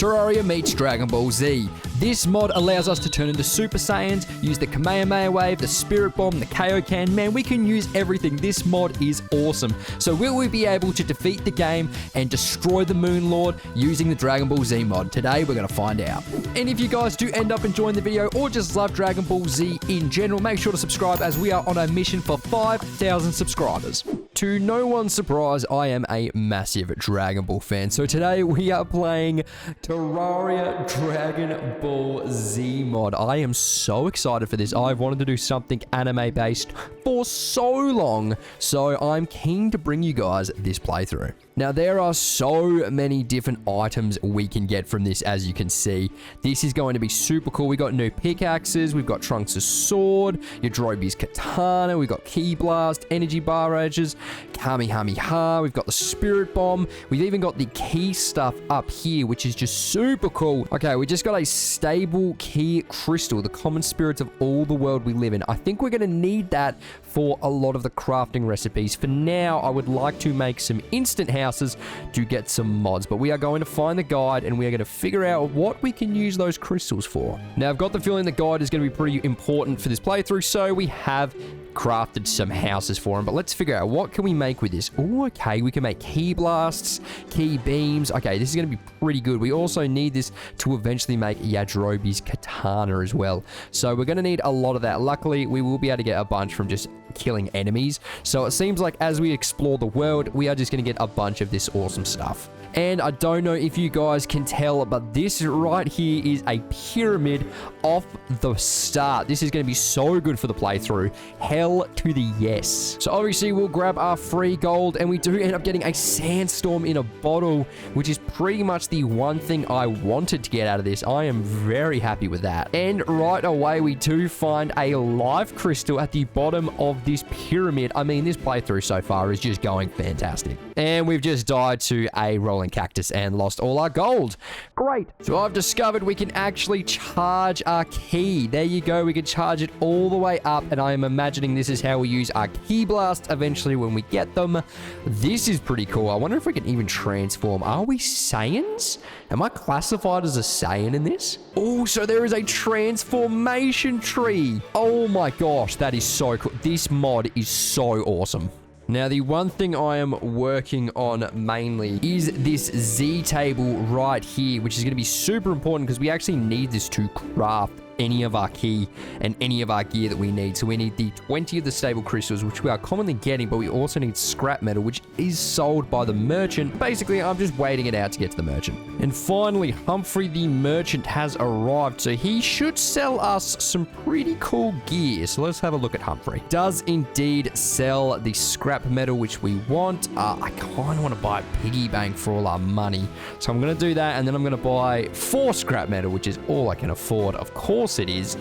Terraria meets Dragon Ball Z. This mod allows us to turn into Super Saiyans, use the Kamehameha Wave, the Spirit Bomb, the Kaioken. Man, we can use everything. This mod is awesome. So will we be able to defeat the game and destroy the Moon Lord using the Dragon Ball Z mod? Today, we're going to find out. And if you guys do end up enjoying the video or just love Dragon Ball Z in general, make sure to subscribe as we are on a mission for 5,000 subscribers. To no one's surprise, I am a massive Dragon Ball fan. So today we are playing Terraria Dragon Ball Z mod. I am so excited for this. I've wanted to do something anime based for so long. So I'm keen to bring you guys this playthrough. Now, there are so many different items we can get from this, as you can see. This is going to be super cool. We got new pickaxes. We've got Trunks' sword, Yajirobe's katana. We've got Ki Blast, energy barrages, Kamehameha. We've got the Spirit Bomb. We've even got the key stuff up here, which is just super cool. Okay, we just got a stable key crystal, the common spirits of all the world we live in. I think we're going to need that for a lot of the crafting recipes. For now, I would like to make some instant houses to get some mods, but we are going to find the guide and we are going to figure out what we can use those crystals for. Now, I've got the feeling the guide is going to be pretty important for this playthrough, so we have crafted some houses for him, but let's figure out what can we make with this. Oh, okay, we can make key blasts, key beams. Okay, this is going to be pretty good. We also need this to eventually make Yajirobe's katana as well, so we're going to need a lot of that. Luckily, we will be able to get a bunch from just killing enemies, so it seems like as we explore the world, we are just going to get a bunch of this awesome stuff. And I don't know if you guys can tell, but this right here is a pyramid off the start. This is going to be so good for the playthrough. Hell to the yes. So obviously we'll grab our free gold, and we do end up getting a sandstorm in a bottle, which is pretty much the one thing I wanted to get out of this. I am very happy with that. And right away we do find a life crystal at the bottom of this pyramid. I mean, this playthrough so far is just going fantastic. And we've just died to a rolling cactus and lost all our gold. Great. So I've discovered we can actually charge our key. There you go. We can charge it all the way up, and I am imagining this is how we use our key blast eventually when we get them. This is pretty cool. I wonder if we can even transform. Are we Saiyans? Am I classified as a Saiyan in this? Oh, so there is a transformation tree. Oh my gosh, that is so cool. This mod is so awesome. Now, the one thing I am working on mainly is this Z table right here, which is going to be super important because we actually need this to craft any of our key and any of our gear that we need. So we need the 20 of the stable crystals, which we are commonly getting, but we also need scrap metal, which is sold by the merchant. Basically, I'm just waiting it out to get to the merchant. And finally, Humphrey the merchant has arrived, so he should sell us some pretty cool gear. So let's have a look at Humphrey. Does indeed sell the scrap metal, which we want. I kind of want to buy a piggy bank for all our money. So I'm going to do that, and then I'm going to buy 4 scrap metal, which is all I can afford. Of course it is.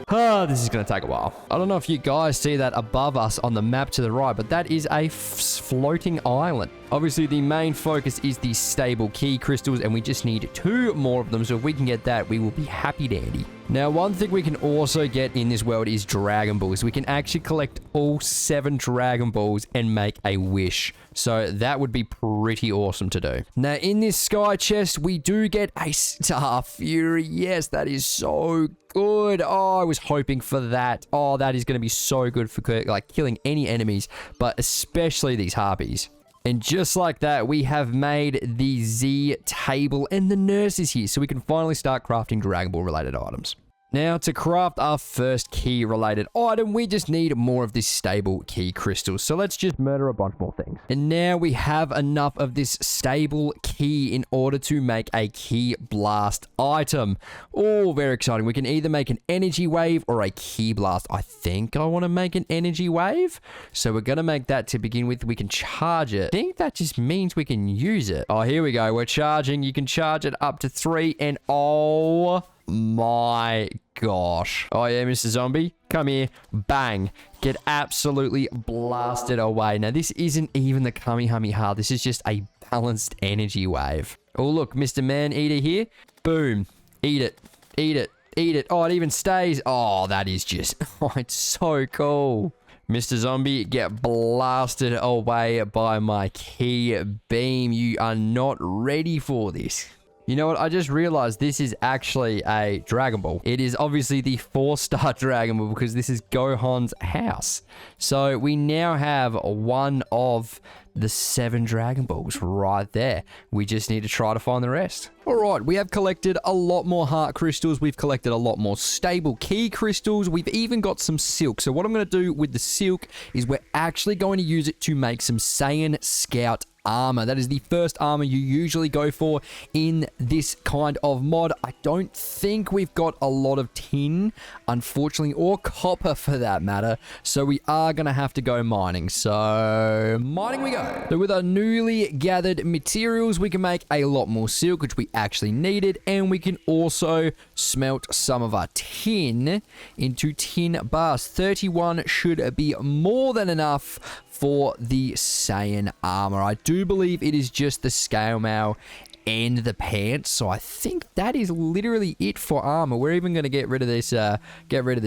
This is going to take a while. I don't know if you guys see that above us on the map to the right, but that is a floating island. Obviously, the main focus is the stable key crystals, and we just need 2 more of them. So if we can get that, we will be happy dandy. Now, one thing we can also get in this world is Dragon Balls. We can actually collect all 7 Dragon Balls and make a wish. So that would be pretty awesome to do. Now, in this sky chest, we do get a Star Fury. Yes, that is so good. Oh, I was hoping for that. Oh, that is going to be so good for like killing any enemies, but especially these harpies. And just like that, we have made the Z table, and the nurse is here, so we can finally start crafting Dragon Ball related items. Now, to craft our first key related item, we just need more of this stable key crystals. So let's just murder a bunch more things. And now we have enough of this stable key in order to make a key blast item. Oh, very exciting. We can either make an energy wave or a key blast. I think I want to make an energy wave. So we're going to make that to begin with. We can charge it. I think that just means we can use it. Oh, here we go. We're charging. You can charge it up to 3, and oh my gosh. Oh yeah, Mr. Zombie, come here. Bang. Get absolutely blasted away. Now, this isn't even the Kamehameha. This is just a balanced energy wave. Oh, look, Mr. Man-Eater here. Boom. Eat it. Eat it. Eat it. Oh, it even stays. Oh, that is just... Oh, it's so cool. Mr. Zombie, get blasted away by my key beam. You are not ready for this. You know what? I just realized this is actually a Dragon Ball. It is obviously the 4-star Dragon Ball because this is Gohan's house. So we now have one of the 7 Dragon Balls right there. We just need to try to find the rest. All right, we have collected a lot more heart crystals. We've collected a lot more stable key crystals. We've even got some silk. So what I'm going to do with the silk is we're actually going to use it to make some Saiyan Scout armor. That is the first armor you usually go for in this kind of mod. I don't think we've got a lot of tin, unfortunately, or copper for that matter. So we are going to have to go mining. So mining we go. So with our newly gathered materials, we can make a lot more silk, which we actually needed. And we can also smelt some of our tin into tin bars. 31 should be more than enough for the Saiyan armor. I do believe it is just the scale mail and the pants, so I think that is literally it for armor. We're even going to get rid of this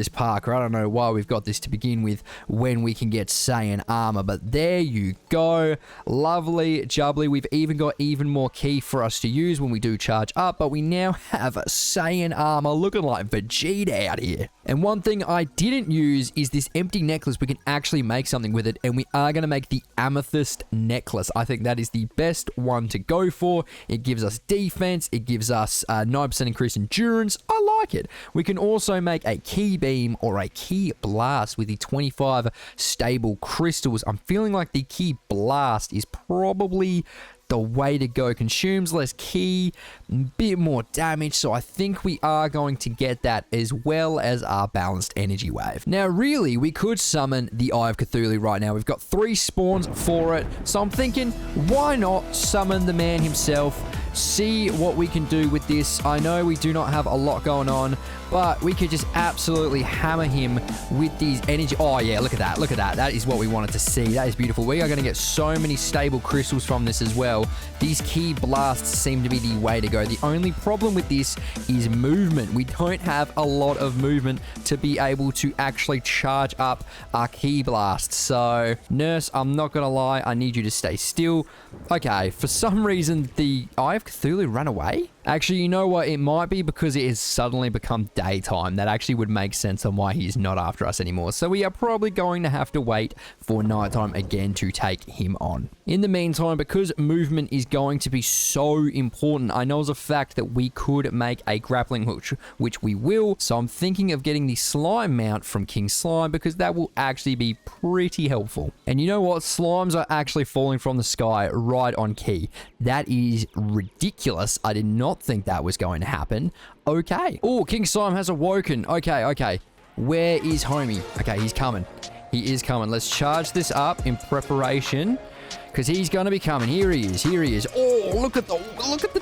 Parker. I don't know why we've got this to begin with when we can get Saiyan armor, but there you go. Lovely jubbly. We've even got even more key for us to use when we do charge up, but we now have Saiyan armor looking like Vegeta out here. And one thing I didn't use is this empty necklace. We can actually make something with it, and we are going to make the amethyst necklace. I think that is the best one to go for. It gives us defense. It gives us 9% increase endurance. I like it. We can also make a key beam or a key blast with the 25 stable crystals. I'm feeling like the key blast is probably the way to go. Consumes less key, a bit more damage, so I think we are going to get that as well as our balanced energy wave. Now really, we could summon the Eye of Cthulhu right now. We've got 3 spawns for it, so I'm thinking, why not summon the man himself, see what we can do with this. I know we do not have a lot going on, but we could just absolutely hammer him with these energy. Oh yeah, look at that, look at that. That is what we wanted to see. That is beautiful. We are going to get so many stable crystals from this as well. These key blasts seem to be the way to go. The only problem with this is movement. We don't have a lot of movement to be able to actually charge up our key blasts. So nurse, I'm not going to lie, I need you to stay still. Okay, for some reason the Eye of Cthulhu ran away. Actually, you know what? It might be because it has suddenly become daytime. That actually would make sense on why he's not after us anymore. So we are probably going to have to wait for nighttime again to take him on. In the meantime, because movement is going to be so important, I know as a fact that we could make a grappling hook, which we will. So I'm thinking of getting the slime mount from King Slime because that will actually be pretty helpful. And you know what? Slimes are actually falling from the sky right on key. That is ridiculous. I did not think that was going to happen. Okay. Oh, King Slime has awoken. Okay, okay. Where is homie? Okay, he's coming. He is coming. Let's charge this up in preparation because he's going to be coming. Here he is. Here he is. Oh, look at the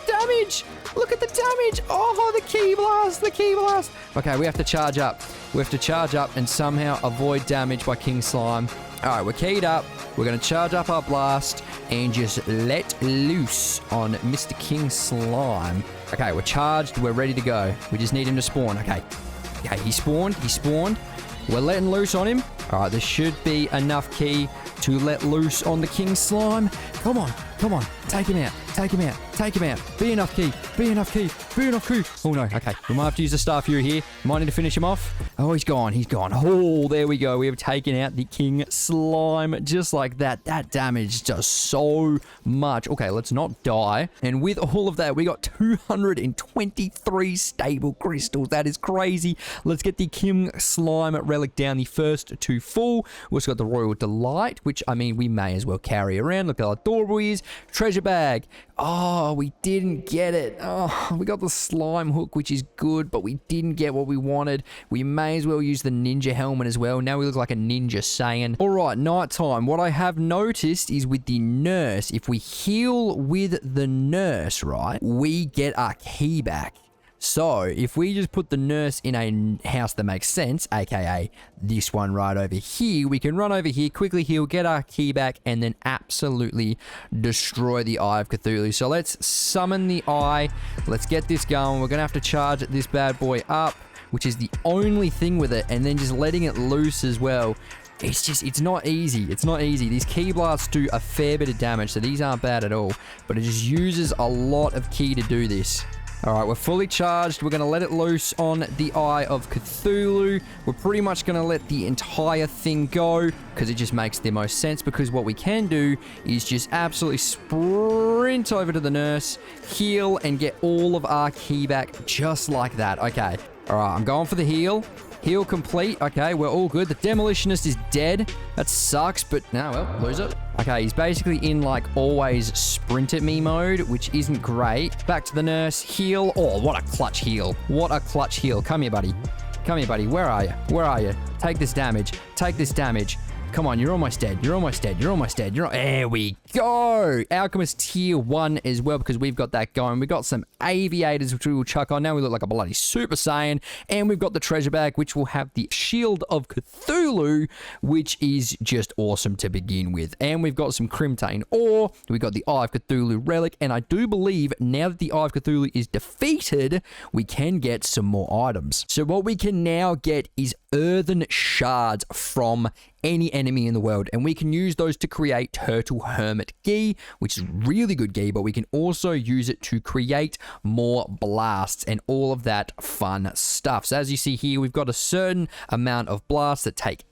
damage. Look at the damage. Oh, the key blast. The key blast. Okay, we have to charge up. We have to charge up and somehow avoid damage by King Slime. All right, we're keyed up. We're going to charge up our blast and just let loose on Mr. King Slime. Okay, we're charged. We're ready to go. We just need him to spawn. Okay. Okay, he spawned. He spawned. We're letting loose on him. All right, there should be enough key to let loose on the King Slime. Come on. Come on. Take him out. Take him out. Take him out. Be enough key. Be enough key. Be enough key. Oh, no. Okay. We might have to use the Star Fury here. Might need to finish him off. Oh, he's gone. He's gone. Oh, there we go. We have taken out the King Slime just like that. That damage does so much. Okay, let's not die. And with all of that, we got 223 stable crystals. That is crazy. Let's get the King Slime relic down, the first to full. We also got the Royal Delight, which, I mean, we may as well carry around. Look how adorable he is. Treasure bag. Oh, we didn't get it. Oh, we got the slime hook, which is good, but we didn't get what we wanted. We may as well use the ninja helmet as well. Now we look like a ninja Saiyan. All right, nighttime. What I have noticed is with the nurse, if we heal with the nurse, right, we get our key back. So, if we just put the nurse in a house that makes sense, aka this one right over here, we can run over here, quickly heal, get our key back, and then absolutely destroy the Eye of Cthulhu. So, let's summon the Eye. Let's get this going. We're going to have to charge this bad boy up, which is the only thing with it, and then just letting it loose as well it's not easy. It's not easy. These key blasts do a fair bit of damage, so these aren't bad at all. But it just uses a lot of key to do this. All right, we're fully charged. We're going to let it loose on the Eye of Cthulhu. We're pretty much going to let the entire thing go because it just makes the most sense, because what we can do is just absolutely sprint over to the nurse, heal, and get all of our key back just like that. Okay. All right, I'm going for the heal. Heal complete. Okay, we're all good. The Demolitionist is dead. That sucks, but no, well, lose it. Okay, he's basically in, like, always sprint at me mode, which isn't great. Back to the nurse. Heal. Oh, what a clutch heal. What a clutch heal. Come here, buddy. Come here, buddy. Where are you? Where are you? Take this damage. Take this damage. Come on, you're almost dead. You're almost dead. You're almost dead. There we go. Alchemist tier 1 as well, because we've got that going. We've got some aviators, which we will chuck on. Now we look like a bloody Super Saiyan. And we've got the treasure bag, which will have the Shield of Cthulhu, which is just awesome to begin with. And we've got some Crimtane ore. We've got the Eye of Cthulhu relic. And I do believe now that the Eye of Cthulhu is defeated, we can get some more items. So what we can now get is earthen shards from any enemy in the world, and we can use those to create Turtle Hermit Gi, which is really good Gi, but we can also use it to create more blasts and all of that fun stuff. So as you see here, we've got a certain amount of blasts that take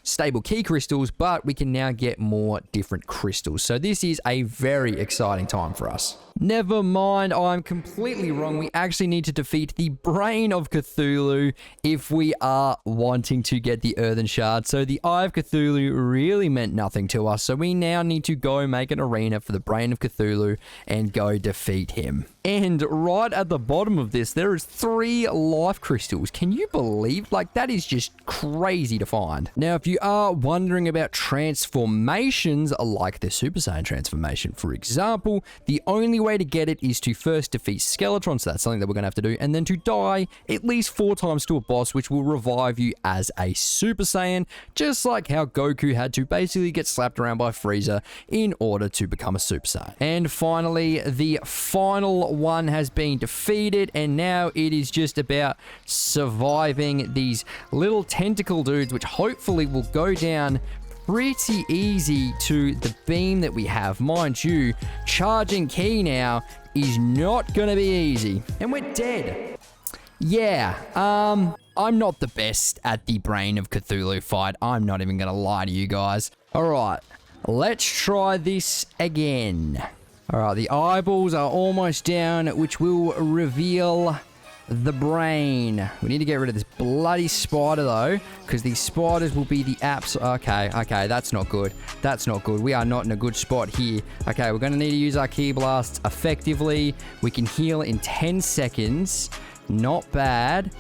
stable key crystals, but we can now get more different crystals. So this is a very exciting time for us. Never mind, I'm completely wrong. We actually need to defeat the Brain of Cthulhu if we are wanting to get the Earthen Shard. So the Eye of Cthulhu really meant nothing to us. So we now need to go make an arena for the Brain of Cthulhu and go defeat him. And right at the bottom of this, there is 3 life crystals. Can you believe? Like, that is just crazy to find. Now, if you are wondering about transformations, like the Super Saiyan transformation, for example, the only way to get it is to first defeat Skeletron, so that's something that we're going to have to do, and then to die at least 4 times to a boss, which will revive you as a Super Saiyan, just like how Goku had to basically get slapped around by Frieza in order to become a Super Saiyan. And finally, the final one has been defeated, and now it is just about surviving these little tentacle dudes, which hopefully will go down pretty easy to the beam that we have. Mind you, charging key now is not going to be easy. And we're dead. Yeah, I'm not the best at the Brain of Cthulhu fight. I'm not even going to lie to you guys. All right, let's try this again. All right, the eyeballs are almost down, which will reveal the brain. We need to get rid of this bloody spider, though, because these spiders will be the Okay, that's not good. That's not good. We are not in a good spot here. Okay, we're going to need to use our key blasts effectively. We can heal in 10 seconds. Not bad.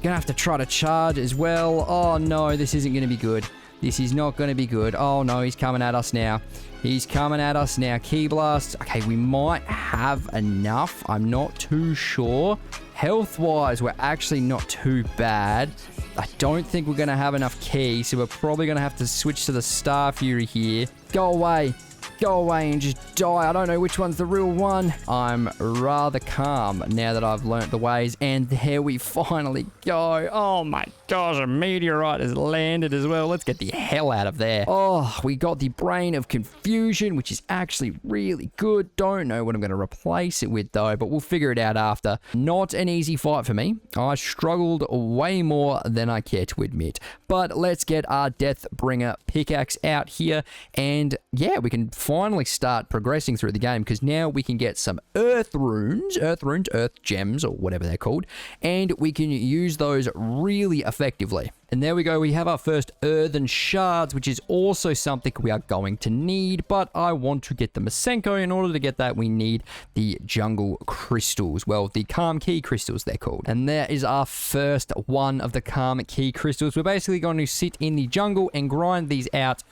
Gonna have to try to charge as well. Oh, no, this isn't going to be good. This is not going to be good. Oh, no, he's coming at us now. He's coming at us now. Key blast. Okay, we might have enough. I'm not too sure. Health-wise, we're actually not too bad. I don't think we're going to have enough key, so we're probably going to have to switch to the Star Fury here. Go away. Go away and just die. I don't know which one's the real one. I'm rather calm now that I've learnt the ways, and there we finally go. Oh my gosh, a meteorite has landed as well. Let's get the hell out of there. Oh, we got the Brain of Confusion, which is actually really good. Don't know what I'm going to replace it with, though, but we'll figure it out after. Not an easy fight for me. I struggled way more than I care to admit. But let's get our Deathbringer pickaxe out here, and yeah, we can finally start progressing through the game, because now we can get some earth runes, earth gems, or whatever they're called, and we can use those really effectively. And there we go, we have our first earthen shards, which is also something we are going to need, but I want to get the Masenko. In order to get that, we need the jungle crystals. Well, the calm key crystals, they're called. And there is our first one of the calm key crystals. We're basically going to sit in the jungle and grind these out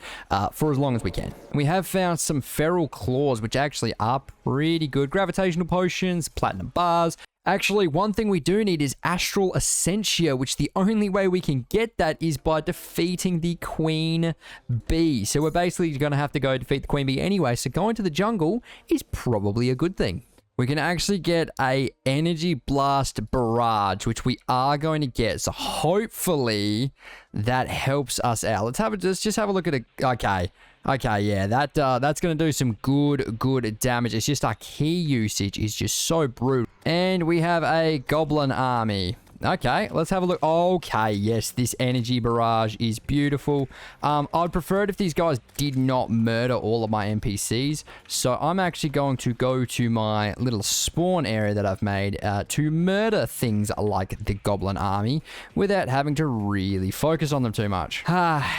for as long as we can. We have found some feral claws, which actually are pretty good. Gravitational potions, platinum bars. Actually, one thing we do need is Astral Essentia, which the only way we can get that is by defeating the Queen Bee. So we're basically going to have to go defeat the Queen Bee anyway, so going to the jungle is probably a good thing. we can actually get a energy blast barrage, which we are going to get. So hopefully that helps us out. Let's just have a look at it. Okay, yeah, that's going to do some good damage. It's just our key usage is just so brutal. And we have a goblin army. Okay, let's have a look. Okay, yes, this energy barrage is beautiful. I'd prefer it if these guys did not murder all of my NPCs. So I'm actually going to go to my little spawn area that I've made to murder things like the goblin army without having to really focus on them too much.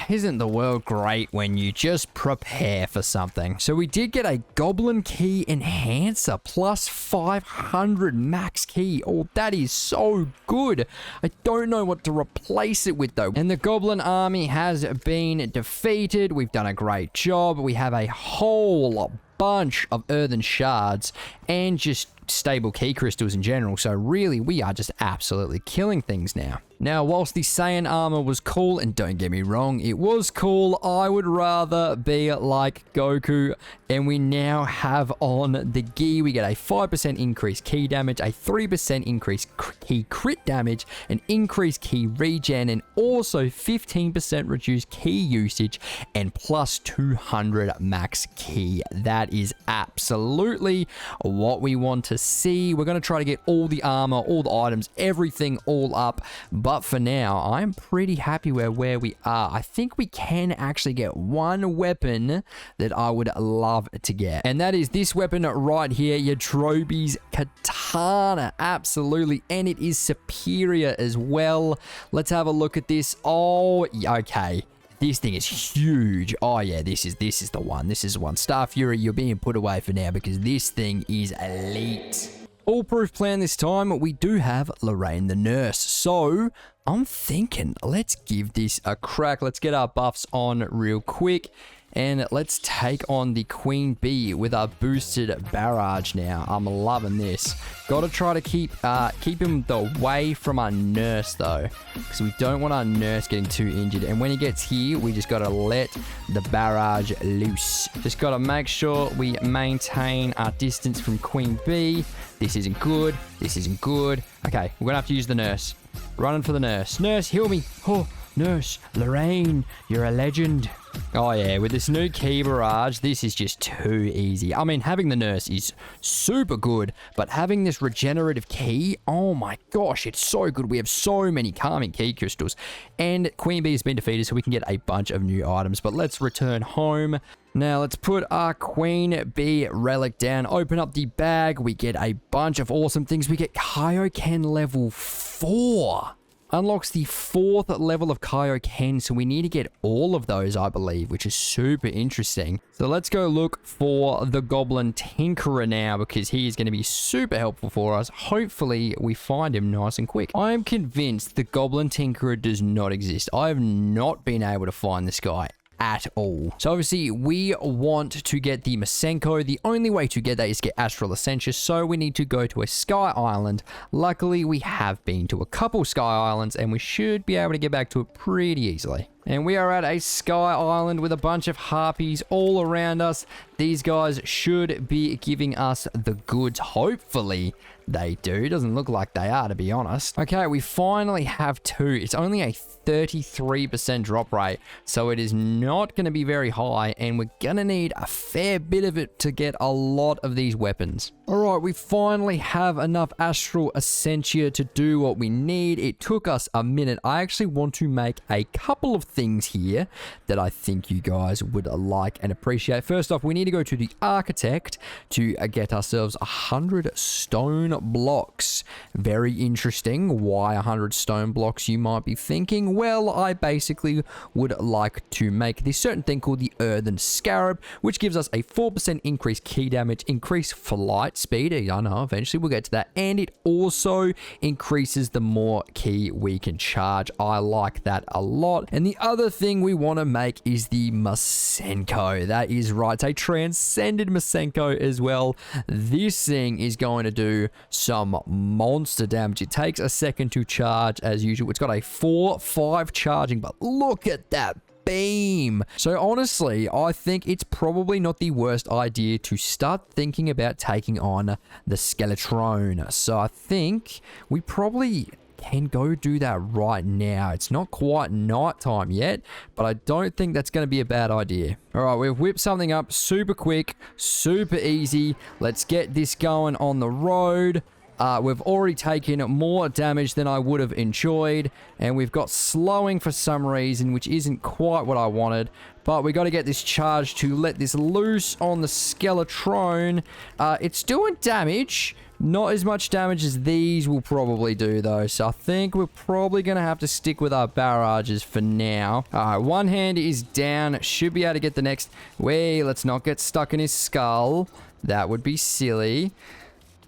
Isn't the world great when you just prepare for something? So we did get a goblin key enhancer plus 500 max key. Oh, that is so good. I don't know what to replace it with though. And the goblin army has been defeated. We've done a great job. We have a whole bunch of earthen shards and just stable key crystals in general. So really, we are just absolutely killing things now. Now, whilst the Saiyan armor was cool, and don't get me wrong, it was cool, I would rather be like Goku. And we now have on the gi, we get a 5% increased key damage, a 3% increased key crit damage, an increased key regen, and also 15% reduced key usage, and plus 200 max key. That is absolutely what we want to see. We're going to try to get all the armor, all the items, everything all up. But for now, I'm pretty happy where we are. I think we can actually get one weapon that I would love to get. And that is this weapon right here, Yatrobi's Katana. Absolutely. And it is superior as well. Let's have a look at this. Oh, okay. This thing is huge. Oh, yeah, this is the one. This is the one. Star Fury, you're being put away for now because this thing is elite. Foolproof plan this time, we do have Lorraine the nurse. So, I'm thinking, let's give this a crack. Let's get our buffs on real quick. And let's take on the Queen Bee with our boosted barrage now. I'm loving this. Got to try to keep him away from our nurse, though. Because we don't want our nurse getting too injured. And when he gets here, we just got to let the barrage loose. Just got to make sure we maintain our distance from Queen Bee. This isn't good. This isn't good. Okay, we're going to have to use the nurse. Running for the nurse. Nurse, heal me. Oh, nurse. Lorraine, you're a legend. Oh yeah, with this new key barrage, this is just too easy. I mean, having the nurse is super good, but having this regenerative key, oh my gosh, it's so good. We have so many calming key crystals. And Queen Bee has been defeated, so we can get a bunch of new items. But let's return home. Now, let's put our Queen Bee relic down, open up the bag. We get a bunch of awesome things. We get Kaioken level 4. Unlocks the 4th level of Kaioken, so we need to get all of those, I believe, which is super interesting. So let's go look for the Goblin Tinkerer now, because he is going to be super helpful for us. Hopefully, we find him nice and quick. I am convinced the Goblin Tinkerer does not exist. I have not been able to find this guy at all. So obviously we want to get the Masenko. The only way to get that is to get Astral Essentia, so we need to go to a Sky Island. Luckily we have been to a couple Sky Islands and we should be able to get back to it pretty easily. And we are at a Sky Island with a bunch of harpies all around us. These guys should be giving us the goods. Hopefully they do. Doesn't look like they are, to be honest. Okay, we finally have 2. It's only a 33% drop rate, so it is not going to be very high, and we're going to need a fair bit of it to get a lot of these weapons. Alright, we finally have enough Astral Essentia to do what we need. It took us a minute. I actually want to make a couple of things here that I think you guys would like and appreciate. First off, we need to go to the Architect to get ourselves 100 stone blocks. Very interesting. Why 100 stone blocks, you might be thinking? Well, I basically would like to make this certain thing called the Earthen Scarab, which gives us a 4% increased key damage, increased flight speed. I know, eventually we'll get to that. And it also increases the more key we can charge. I like that a lot. And the other thing we want to make is the Masenko. That is right. It's a transcended Masenko as well. This thing is going to do some monster damage. It takes a second to charge as usual. It's got a 4-5 charging, but look at that beam. So honestly, I think it's probably not the worst idea to start thinking about taking on the Skeletron. So I think we probably can go do that right now. It's not quite nighttime yet, but I don't think that's going to be a bad idea. All right, we've whipped something up super quick, super easy. Let's get this going on the road. We've already taken more damage than I would have enjoyed, and we've got slowing for some reason, which isn't quite what I wanted, but we got to get this charge to let this loose on the Skeletron. It's doing damage, not as much damage as these will probably do though, so I think we're probably going to have to stick with our barrages for now. One hand is down, should be able to get the next. Wait, let's not get stuck in his skull. That would be silly.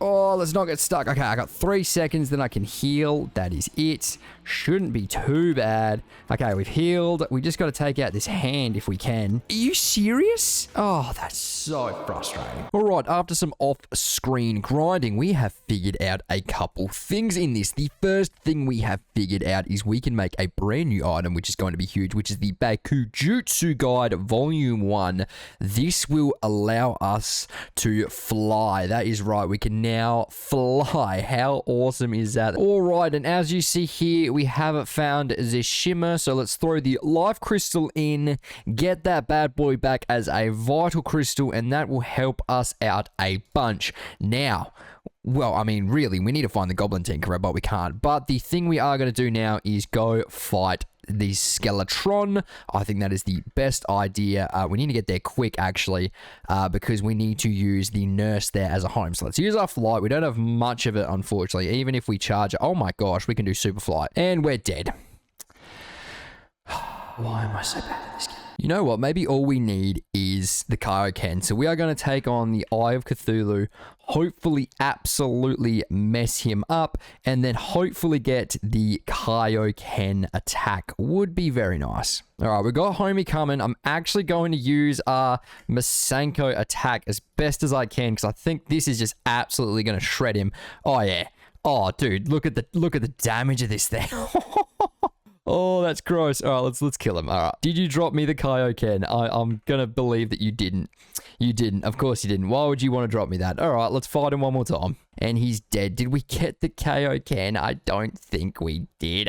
Oh, let's not get stuck. Okay, I got 3 seconds, then I can heal. That is it. Shouldn't be too bad. Okay, we've healed. We just got to take out this hand if we can. Are you serious? Oh, that's so frustrating. All right, after some off-screen grinding, we have figured out a couple things in this. The first thing we have figured out is we can make a brand new item, which is going to be huge, which is the Bakujutsu Guide Volume 1. This will allow us to fly. That is right. We can now fly. How awesome is that? All right, and as you see here, we have found the shimmer, so let's throw the life crystal in, get that bad boy back as a vital crystal, and that will help us out a bunch. Now, well, I mean, really, we need to find the Goblin Tinkerer, but we can't. But the thing we are going to do now is go fight the Skeletron. I think that is the best idea. We need to get there quick, actually, because we need to use the nurse there as a home. So let's use our flight. We don't have much of it, unfortunately. Even if we charge it, oh my gosh, we can do super flight. And we're dead. Why am I so bad at this game? You know what? Maybe all we need is the Kaioken. So we are going to take on the Eye of Cthulhu, hopefully absolutely mess him up, and then hopefully get the Kaioken attack. Would be very nice. All right, we got Homie coming. I'm actually going to use our Masenko attack as best as I can, because I think this is just absolutely going to shred him. Oh, yeah. Oh, dude, look at the damage of this thing. Oh, that's gross. All right, let's kill him. All right. Did you drop me the Kaioken? I'm going to believe that you didn't. You didn't. Of course you didn't. Why would you want to drop me that? All right, let's fight him one more time. And he's dead. Did we get the Kaioken? I don't think we did.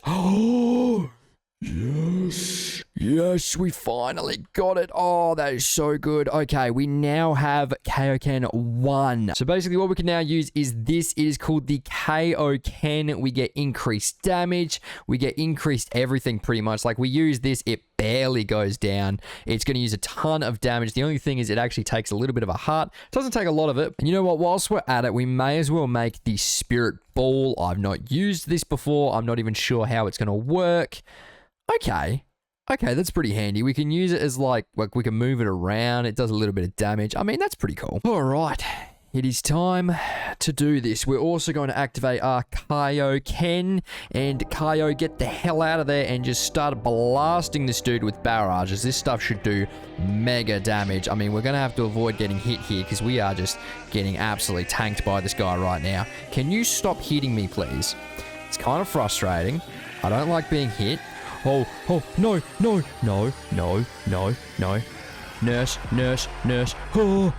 Oh, yes. Yes, we finally got it. Oh, that is so good. Okay, we now have Kaioken 1. So basically what we can now use is this. It is called the Kaioken. We get increased damage. We get increased everything pretty much. Like we use this, it barely goes down. It's going to use a ton of damage. The only thing is it actually takes a little bit of a heart. It doesn't take a lot of it. And you know what? Whilst we're at it, we may as well make the Spirit Ball. I've not used this before. I'm not even sure how it's going to work. Okay, that's pretty handy. We can use it as like we can move it around. It does a little bit of damage. I mean, that's pretty cool. All right, it is time to do this. We're also going to activate our Kaioken, and Kaio, get the hell out of there and just start blasting this dude with barrages. This stuff should do mega damage. I mean, we're going to have to avoid getting hit here because we are just getting absolutely tanked by this guy right now. Can you stop hitting me, please? It's kind of frustrating. I don't like being hit. Oh, no. Nurse. Oh,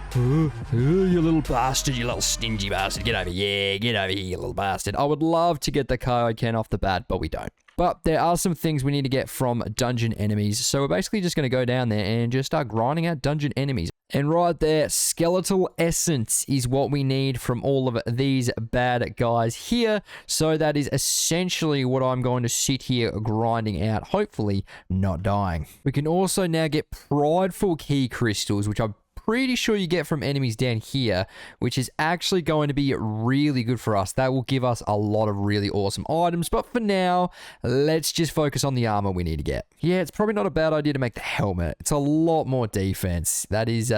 you little bastard, you little stingy bastard. Get over here, you little bastard. I would love to get the Kaioken off the bat, but we don't. But there are some things we need to get from dungeon enemies. So we're basically just going to go down there and just start grinding out dungeon enemies. And right there, skeletal essence is what we need from all of these bad guys here. So that is essentially what I'm going to sit here grinding out, hopefully not dying. We can also now get prideful key crystals, which I'm pretty sure you get from enemies down here, which is actually going to be really good for us. That will give us a lot of really awesome items. But for now, let's just focus on the armor we need to get. Yeah, it's probably not a bad idea to make the helmet. It's a lot more defense. That is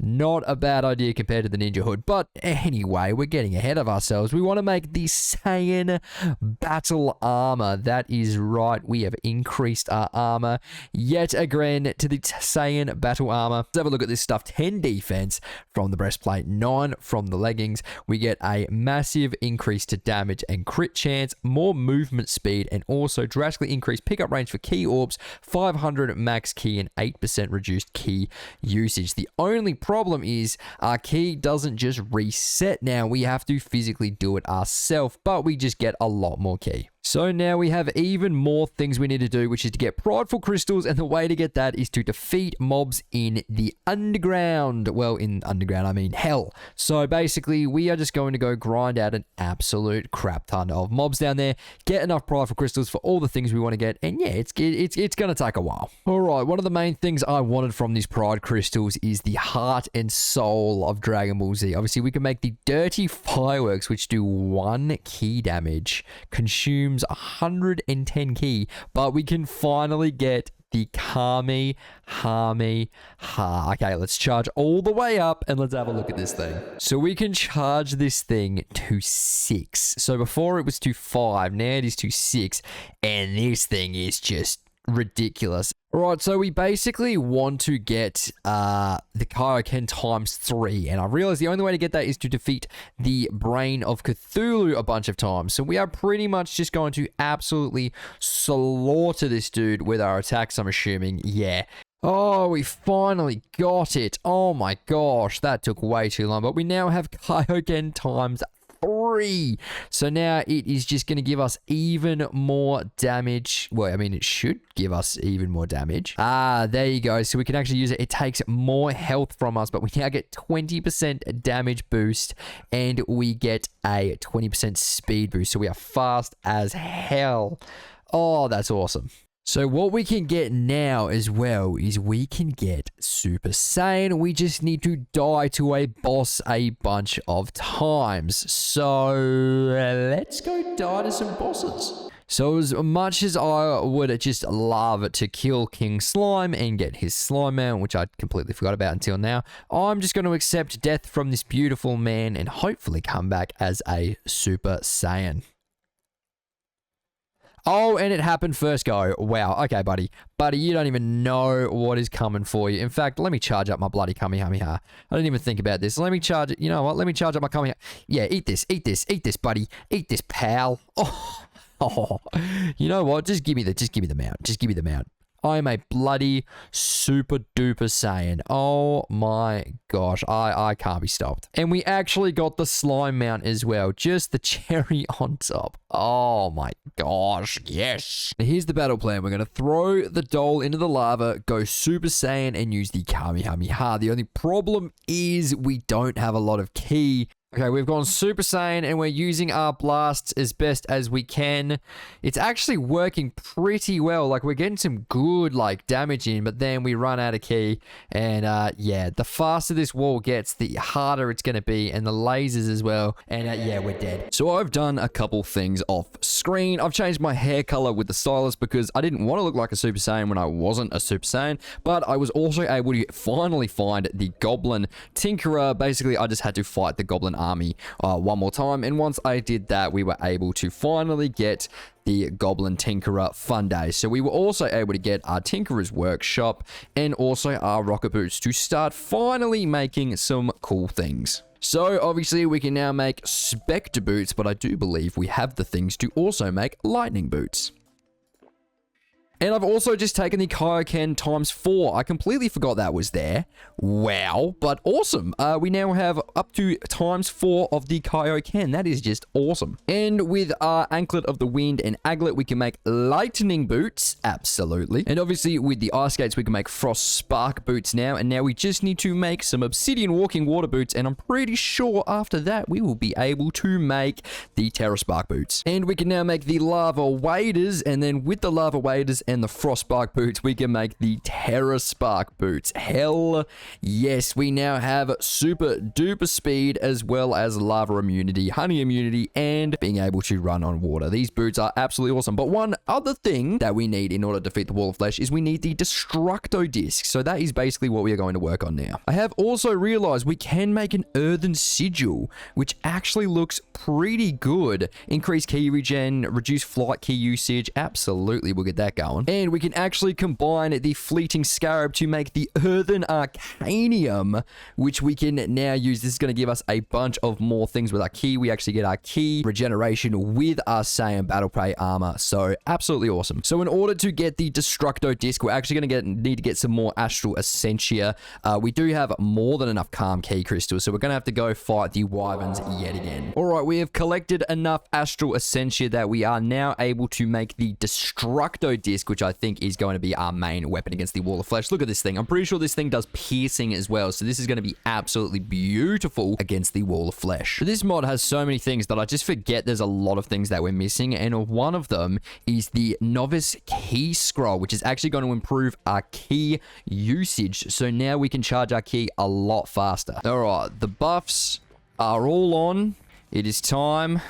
Not a bad idea compared to the ninja hood. But anyway, we're getting ahead of ourselves. We want to make the Saiyan battle armor. That is right. We have increased our armor yet again to the Saiyan battle armor. Let's have a look at this stuff. 10 defense from the breastplate, 9 from the leggings. We get a massive increase to damage and crit chance, more movement speed, and also drastically increased pickup range for key orbs, 500 max key, and 8% reduced key usage. The only problem is our key doesn't just reset now. We have to physically do it ourselves, but we just get a lot more key. So now we have even more things we need to do, which is to get prideful crystals, and the way to get that is to defeat mobs in the underground. Well, in underground, I mean hell. So basically, we are just going to go grind out an absolute crap ton of mobs down there, get enough prideful crystals for all the things we want to get, and yeah, it's going to take a while. All right, one of the main things I wanted from these pride crystals is the heart and soul of Dragon Ball Z. Obviously, we can make the dirty fireworks, which do 1 key damage, consumes 110 key, but we can finally get the Kami Hami Ha. Okay, let's charge all the way up and let's have a look at this thing. So we can charge this thing to 6. So before it was to 5, now it is to 6, and this thing is just ridiculous. Alright, so we basically want to get the Kaioken times 3, and I realize the only way to get that is to defeat the Brain of Cthulhu a bunch of times. So we are pretty much just going to absolutely slaughter this dude with our attacks, I'm assuming. Yeah. Oh, we finally got it. Oh my gosh, that took way too long, but we now have Kaioken times 3. So now it is just going to give us even more damage. Well, I mean, it should give us even more damage. Ah, there you go. So we can actually use it. It takes more health from us, but we now get 20% damage boost, and we get a 20% speed boost. So we are fast as hell. Oh, that's awesome. So what we can get now as well is we can get Super Saiyan. We just need to die to a boss a bunch of times. So let's go die to some bosses. So as much as I would just love to kill King Slime and get his slime mount, which I completely forgot about until now, I'm just going to accept death from this beautiful man and hopefully come back as a Super Saiyan. Oh, and it happened first go. Wow. Okay, buddy. Buddy, you don't even know what is coming for you. In fact, let me charge up my bloody Kamehameha. I didn't even think about this. Let me charge it. You know what? Let me charge up my Kamehameha. Yeah, eat this. Eat this. Eat this, buddy. Eat this, pal. Oh. You know what? Just give me the mount. Just give me the mount. I am a bloody super duper Saiyan. Oh my gosh, I can't be stopped. And we actually got the slime mount as well, just the cherry on top. Oh my gosh, yes. Now here's the battle plan. We're going to throw the doll into the lava, go Super Saiyan, and use the Kamehameha. The only problem is we don't have a lot of ki. Okay, we've gone Super Saiyan and we're using our blasts as best as we can. It's actually working pretty well. Like, we're getting some good, like, damage in, but then we run out of ki. And, yeah, the faster this wall gets, the harder it's going to be. And the lasers as well. And, yeah, we're dead. So I've done a couple things off screen. I've changed my hair color with the stylus because I didn't want to look like a Super Saiyan when I wasn't a Super Saiyan. But I was also able to finally find the Goblin Tinkerer. Basically, I just had to fight the Goblin army one more time, and once I did that, we were able to finally get the Goblin Tinkerer Fun Day. So we were also able to get our Tinkerer's Workshop and also our Rocket Boots to start finally making some cool things. So obviously we can now make Spectre Boots, but I do believe we have the things to also make Lightning Boots. And I've also just taken the Kaioken times 4. I completely forgot that was there. Wow, but awesome. We now have up to times 4 of the Kaioken. That is just awesome. And with our Anklet of the Wind and Aglet, we can make Lightning Boots. Absolutely. And obviously with the Ice Skates, we can make Frost Spark Boots now. And now we just need to make some Obsidian Walking Water Boots. And I'm pretty sure after that, we will be able to make the Terra Spark Boots. And we can now make the Lava Waders. And then with the Lava Waders and the Frostbark boots, we can make the Terra Spark boots. Hell yes, we now have super duper speed as well as lava immunity, honey immunity, and being able to run on water. These boots are absolutely awesome. But one other thing that we need in order to defeat the Wall of Flesh is we need the Destructo Disc. So that is basically what we are going to work on now. I have also realized we can make an Earthen Sigil, which actually looks pretty good. Increase key regen, reduce flight key usage. Absolutely, we'll get that going. And we can actually combine the Fleeting Scarab to make the Earthen Arcanium, which we can now use. This is going to give us a bunch of more things with our key. We actually get our key regeneration with our Saiyan Battle Prey armor. So absolutely awesome. So in order to get the Destructo Disc, we're actually going to need to get some more Astral Essentia. We do have more than enough Calm Key crystals, so we're going to have to go fight the Wyverns yet again. All right, we have collected enough Astral Essentia that we are now able to make the Destructo Disc, which I think is going to be our main weapon against the Wall of Flesh. Look at this thing. I'm pretty sure this thing does piercing as well, so this is going to be absolutely beautiful against the Wall of Flesh. This mod has so many things that I just forget there's a lot of things that we're missing, and one of them is the Novice Key Scroll, which is actually going to improve our key usage, so now we can charge our key a lot faster. All right, the buffs are all on. It is time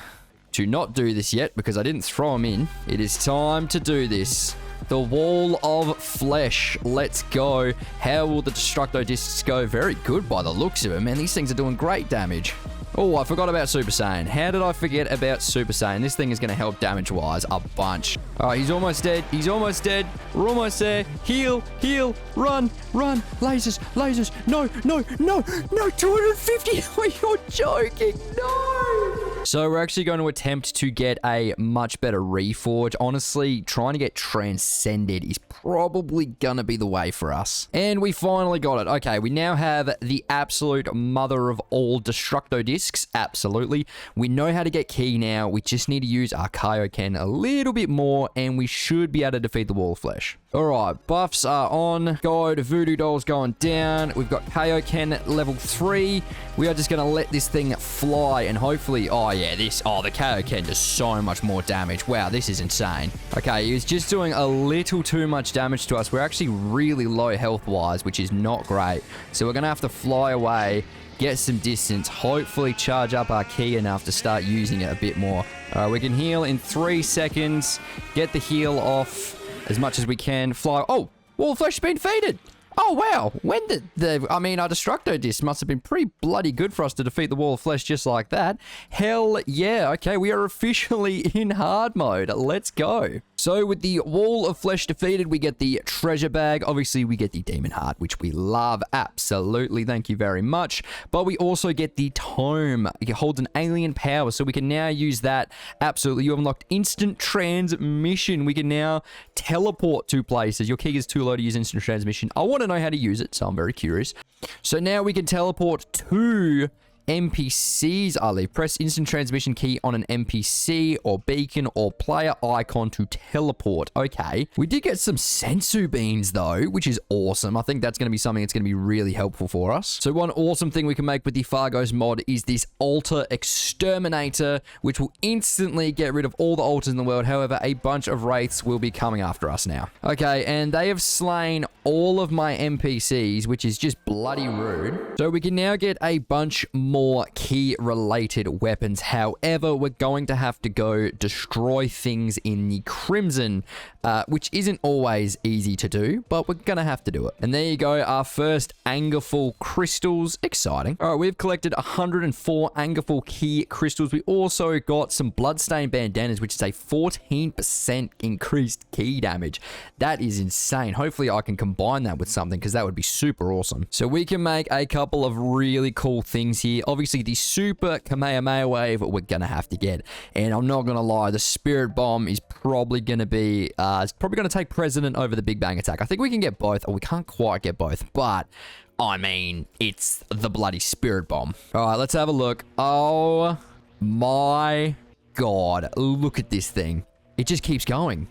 to not do this yet because I didn't throw them in. It is time to do this. The Wall of Flesh. Let's go. How will the Destructo Discs go? Very good by the looks of it, man. These things are doing great damage. Oh, I forgot about Super Saiyan. How did I forget about Super Saiyan? This thing is going to help damage-wise a bunch. All right, he's almost dead. He's almost dead. We're almost there. Heal, heal, run, run. Lasers, lasers. No, no, no, no. 250. You're joking. No. So we're actually going to attempt to get a much better reforge. Honestly, trying to get Transcended is probably going to be the way for us. And we finally got it. Okay, we now have the absolute mother of all Destructo Discs. Absolutely. We know how to get key now. We just need to use our Kaioken a little bit more, and we should be able to defeat the Wall of Flesh. All right, buffs are on. God, Voodoo Doll's going down. We've got Kaioken level 3. We are just going to let this thing fly, and hopefully... Oh, yeah, the Kaioken does so much more damage. Wow, this is insane. Okay, he was just doing a little too much damage to us. We're actually really low health-wise, which is not great. So we're going to have to fly away, get some distance, hopefully charge up our key enough to start using it a bit more. All right, we can heal in 3 seconds, get the heal off as much as we can, fly. Oh, Wall of Flesh has been defeated. Oh, wow. When did our Destructo Disc must have been pretty bloody good for us to defeat the Wall of Flesh just like that. Hell yeah. Okay, we are officially in hard mode. Let's go. So with the Wall of Flesh defeated, we get the treasure bag. Obviously, we get the Demon Heart, which we love. Absolutely. Thank you very much. But we also get the Tome. It holds an alien power, so we can now use that. Absolutely. You have unlocked instant transmission. We can now teleport to places. Your key is too low to use instant transmission. I want to know how to use it, so I'm very curious. So now we can teleport to NPCs, I leave. Press instant transmission key on an NPC or beacon or player icon to teleport. Okay. We did get some sensu beans though, which is awesome. I think that's going to be something that's going to be really helpful for us. So one awesome thing we can make with the Fargo's mod is this altar exterminator, which will instantly get rid of all the altars in the world. However, a bunch of wraiths will be coming after us now. Okay, and they have slain all of my NPCs, which is just bloody rude. So we can now get a bunch more key-related weapons. However, we're going to have to go destroy things in the Crimson, which isn't always easy to do, but we're going to have to do it. And there you go, our first Angerful crystals. Exciting. All right, we've collected 104 Angerful key crystals. We also got some Bloodstained bandanas, which is a 14% increased key damage. That is insane. Hopefully, I can combine that with something because that would be super awesome. So we can make a couple of really cool things here. Obviously, the super Kamehameha wave we're going to have to get. And I'm not going to lie, the Spirit Bomb is probably going to be... it's probably going to take precedent over the Big Bang Attack. I think we can get both. Or we can't quite get both. But, I mean, it's the bloody Spirit Bomb. All right, let's have a look. Oh, my God. Look at this thing. It just keeps going.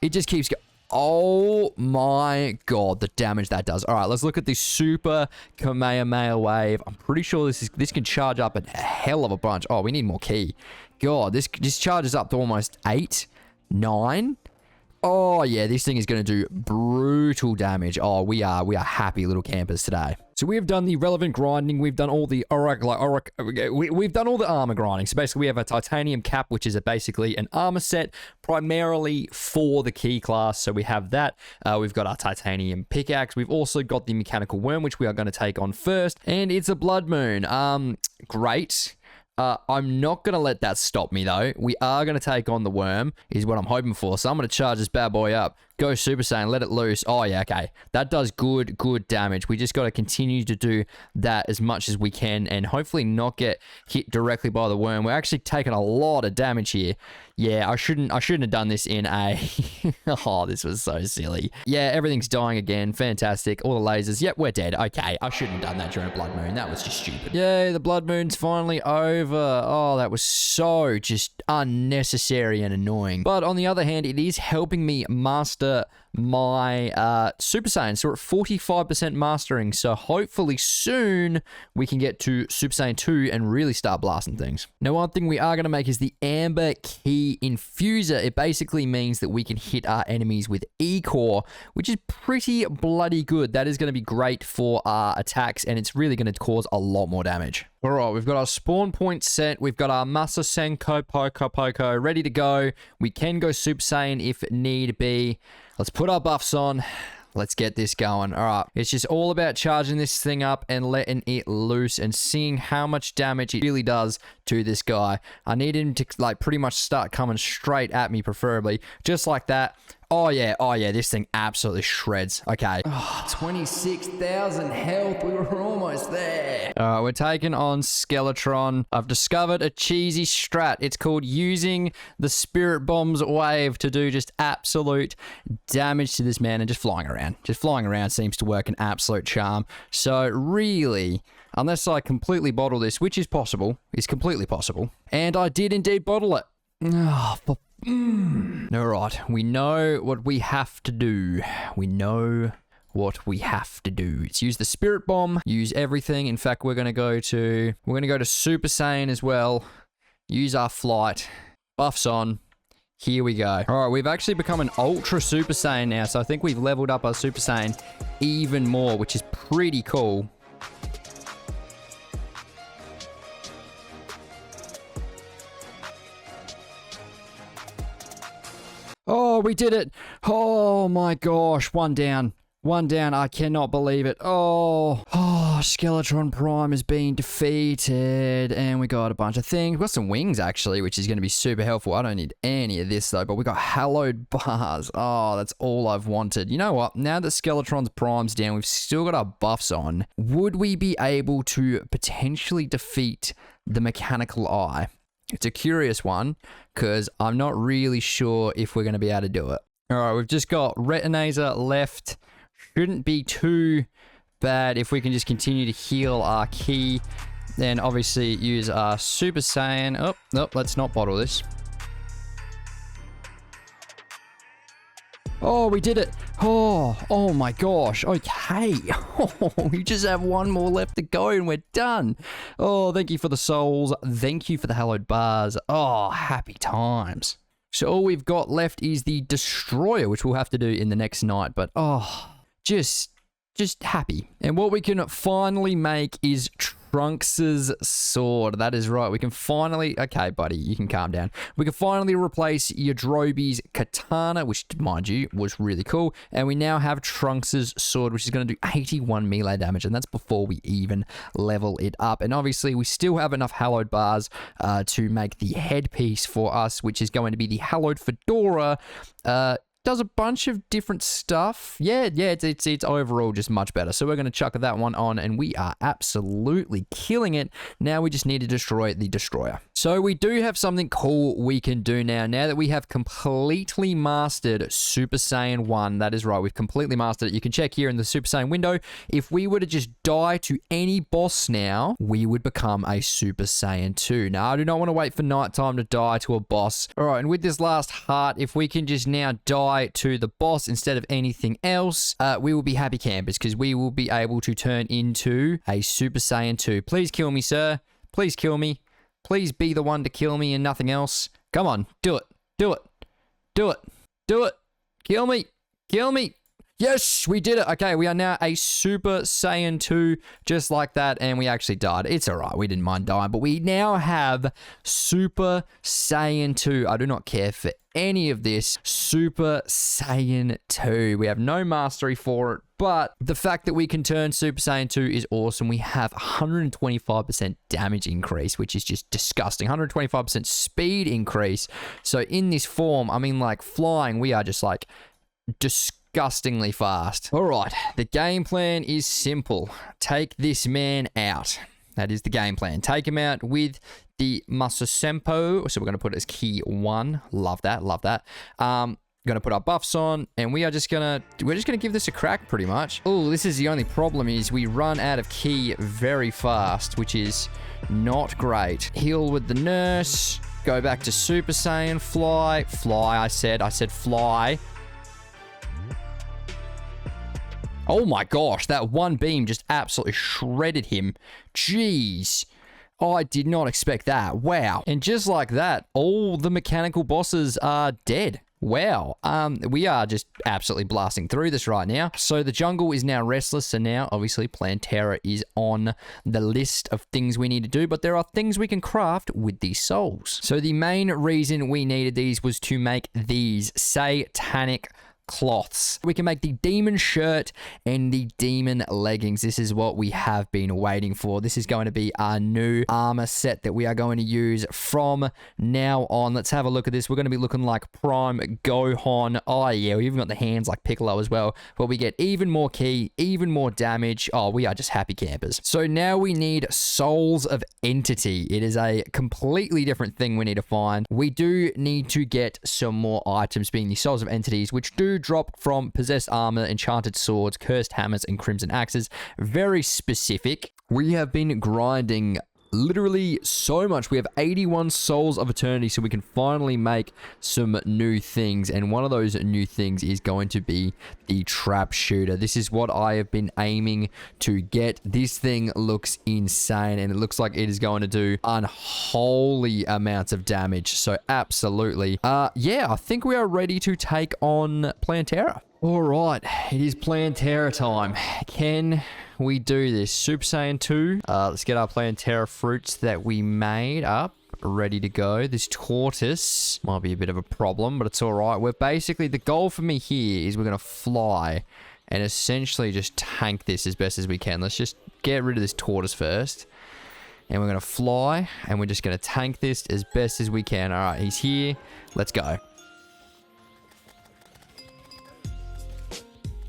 It just keeps going. Oh my God, the damage that does. All right, let's look at the super Kamehameha wave. I'm pretty sure this can charge up a hell of a bunch. Oh, we need more key. God, this charges up to almost 8, 9, Oh, yeah, this thing is going to do brutal damage. Oh, we are happy little campers today. So we have done the relevant grinding. We've done all the we've done all the armor grinding. So basically we have a titanium cap, which is basically an armor set primarily for the key class. So we have that. We've got our titanium pickaxe. We've also got the mechanical worm, which we are going to take on first. And it's a blood moon. Great. I'm not going to let that stop me, though. We are going to take on the worm, is what I'm hoping for. So I'm going to charge this bad boy up. Go Super Saiyan, let it loose. Oh, yeah, okay. That does good damage. We just got to continue to do that as much as we can and hopefully not get hit directly by the worm. We're actually taking a lot of damage here. Yeah, I shouldn't have done this in a... Oh, this was so silly. Yeah, everything's dying again. Fantastic. All the lasers. Yep, we're dead. Okay, I shouldn't have done that during Blood Moon. That was just stupid. Yay, the Blood Moon's finally over. Oh, that was so just unnecessary and annoying. But on the other hand, it is helping me master my Super Saiyan. So we're at 45% mastering. So hopefully soon we can get to Super Saiyan 2 and really start blasting things. Now, one thing we are going to make is the Amber Key Infuser. It basically means that we can hit our enemies with E-Core, which is pretty bloody good. That is going to be great for our attacks, and it's really going to cause a lot more damage. All right, we've got our spawn point set. We've got our Masa Senko Poco ready to go. We can go Super Saiyan if need be. Let's put our buffs on. Let's get this going. All right, it's just all about charging this thing up and letting it loose and seeing how much damage it really does to this guy. I need him to like pretty much start coming straight at me, preferably. Just like that. Oh yeah, this thing absolutely shreds. Okay. Oh, 26,000 health. We were almost there. All right, we're taking on Skeletron. I've discovered a cheesy strat. It's called using the Spirit Bomb's wave to do just absolute damage to this man and just flying around. Just flying around seems to work an absolute charm. So really, unless I completely bottle this, which is possible, is completely possible. And I did indeed bottle it. Oh, for all right, we know what we have to do. We know what we have to do. It's use the Spirit Bomb, use everything. In fact, we're gonna go to Super Saiyan as well. Use our flight. Buffs on. Here we go. All right, we've actually become an Ultra Super Saiyan now, so I think we've leveled up our Super Saiyan even more, which is pretty cool. Oh, we did it. Oh my gosh. One down. One down. I cannot believe it. Oh, Skeletron Prime is being defeated. And we got a bunch of things. We've got some wings, actually, which is going to be super helpful. I don't need any of this, though. But we got hallowed bars. Oh, that's all I've wanted. You know what? Now that Skeletron's Prime's down, we've still got our buffs on. Would we be able to potentially defeat the Mechanical Eye? It's a curious one, because I'm not really sure if we're going to be able to do it. All right, we've just got Retinator left. Shouldn't be too bad if we can just continue to heal our key. Then obviously use our Super Saiyan. Oh, no, let's not bottle this. Oh, we did it. Oh my gosh. Okay. We just have one more left to go and we're done. Oh, thank you for the souls. Thank you for the hallowed bars. Oh, happy times. So all we've got left is the Destroyer, which we'll have to do in the next night. But just happy. And what we can finally make is Trunks' sword. That is right. We can finally... Okay, buddy, you can calm down. We can finally replace Yadrobi's katana, which, mind you, was really cool. And we now have Trunks' sword, which is going to do 81 melee damage. And that's before we even level it up. And obviously, we still have enough hallowed bars to make the headpiece for us, which is going to be the hallowed fedora. Does a bunch of different stuff. Yeah, it's overall just much better. So we're going to chuck that one on, and we are absolutely killing it. Now we just need to destroy the Destroyer. So we do have something cool we can do now. Now that we have completely mastered Super Saiyan 1, that is right, we've completely mastered it. You can check here in the Super Saiyan window. If we were to just die to any boss now, we would become a Super Saiyan 2. Now, I do not want to wait for nighttime to die to a boss. All right, and with this last heart, if we can just now die to the boss instead of anything else, we will be happy campers because we will be able to turn into a Super Saiyan 2. Please kill me, sir. Please kill me. Please be the one to kill me and nothing else. Come on, do it. Do it. Do it. Do it. Kill me. Kill me. Yes, we did it. Okay, we are now a Super Saiyan 2, just like that, and we actually died. It's all right. We didn't mind dying, but we now have Super Saiyan 2. I do not care for any of this. Super Saiyan 2. We have no mastery for it, but the fact that we can turn Super Saiyan 2 is awesome. We have 125% damage increase, which is just disgusting. 125% speed increase. So in this form, I mean, like flying, we are just like disgustingly fast. All right, the game plan is simple. Take this man out. That is the game plan. Take him out with the Masasempo. So we're going to put it as key 1. Love that. Love that. Going to put our buffs on, and we're just gonna give this a crack pretty much. Oh, this is the only problem is we run out of key very fast, which is not great. Heal with the nurse. Go back to Super Saiyan. Fly. Fly, I said fly. Oh my gosh, that one beam just absolutely shredded him. Jeez. Oh, I did not expect that. Wow. And just like that, all the mechanical bosses are dead. Wow. We are just absolutely blasting through this right now. So the jungle is now restless. So now, obviously, Plantera is on the list of things we need to do. But there are things we can craft with these souls. So the main reason we needed these was to make these satanic cloths. We can make the demon shirt and the demon leggings. This is what we have been waiting for. This is going to be our new armor set that we are going to use from now on. Let's have a look at this. We're going to be looking like Prime Gohan. Oh yeah, we even got the hands like Piccolo as well, but we get even more ki, even more damage. Oh, we are just happy campers. So now we need Souls of Entity. It is a completely different thing we need to find. We do need to get some more items, being the Souls of Entities, which do drop from possessed armor, enchanted swords, cursed hammers, and crimson axes. Very specific. We have been grinding literally so much. We have 81 Souls of Eternity, so we can finally make some new things. And one of those new things is going to be the trap shooter. This is what I have been aiming to get. This thing looks insane, and it looks like it is going to do unholy amounts of damage. So absolutely. Yeah, I think we are ready to take on Plantera. All right, it is Plantera time. Can we do this? Super Saiyan 2. Let's get our Plantera fruits that we made up, ready to go. This tortoise might be a bit of a problem, but it's all right. We're basically, the goal for me here is we're going to fly and essentially just tank this as best as we can. Let's just get rid of this tortoise first. And we're going to fly, and we're just going to tank this as best as we can. All right, he's here. Let's go.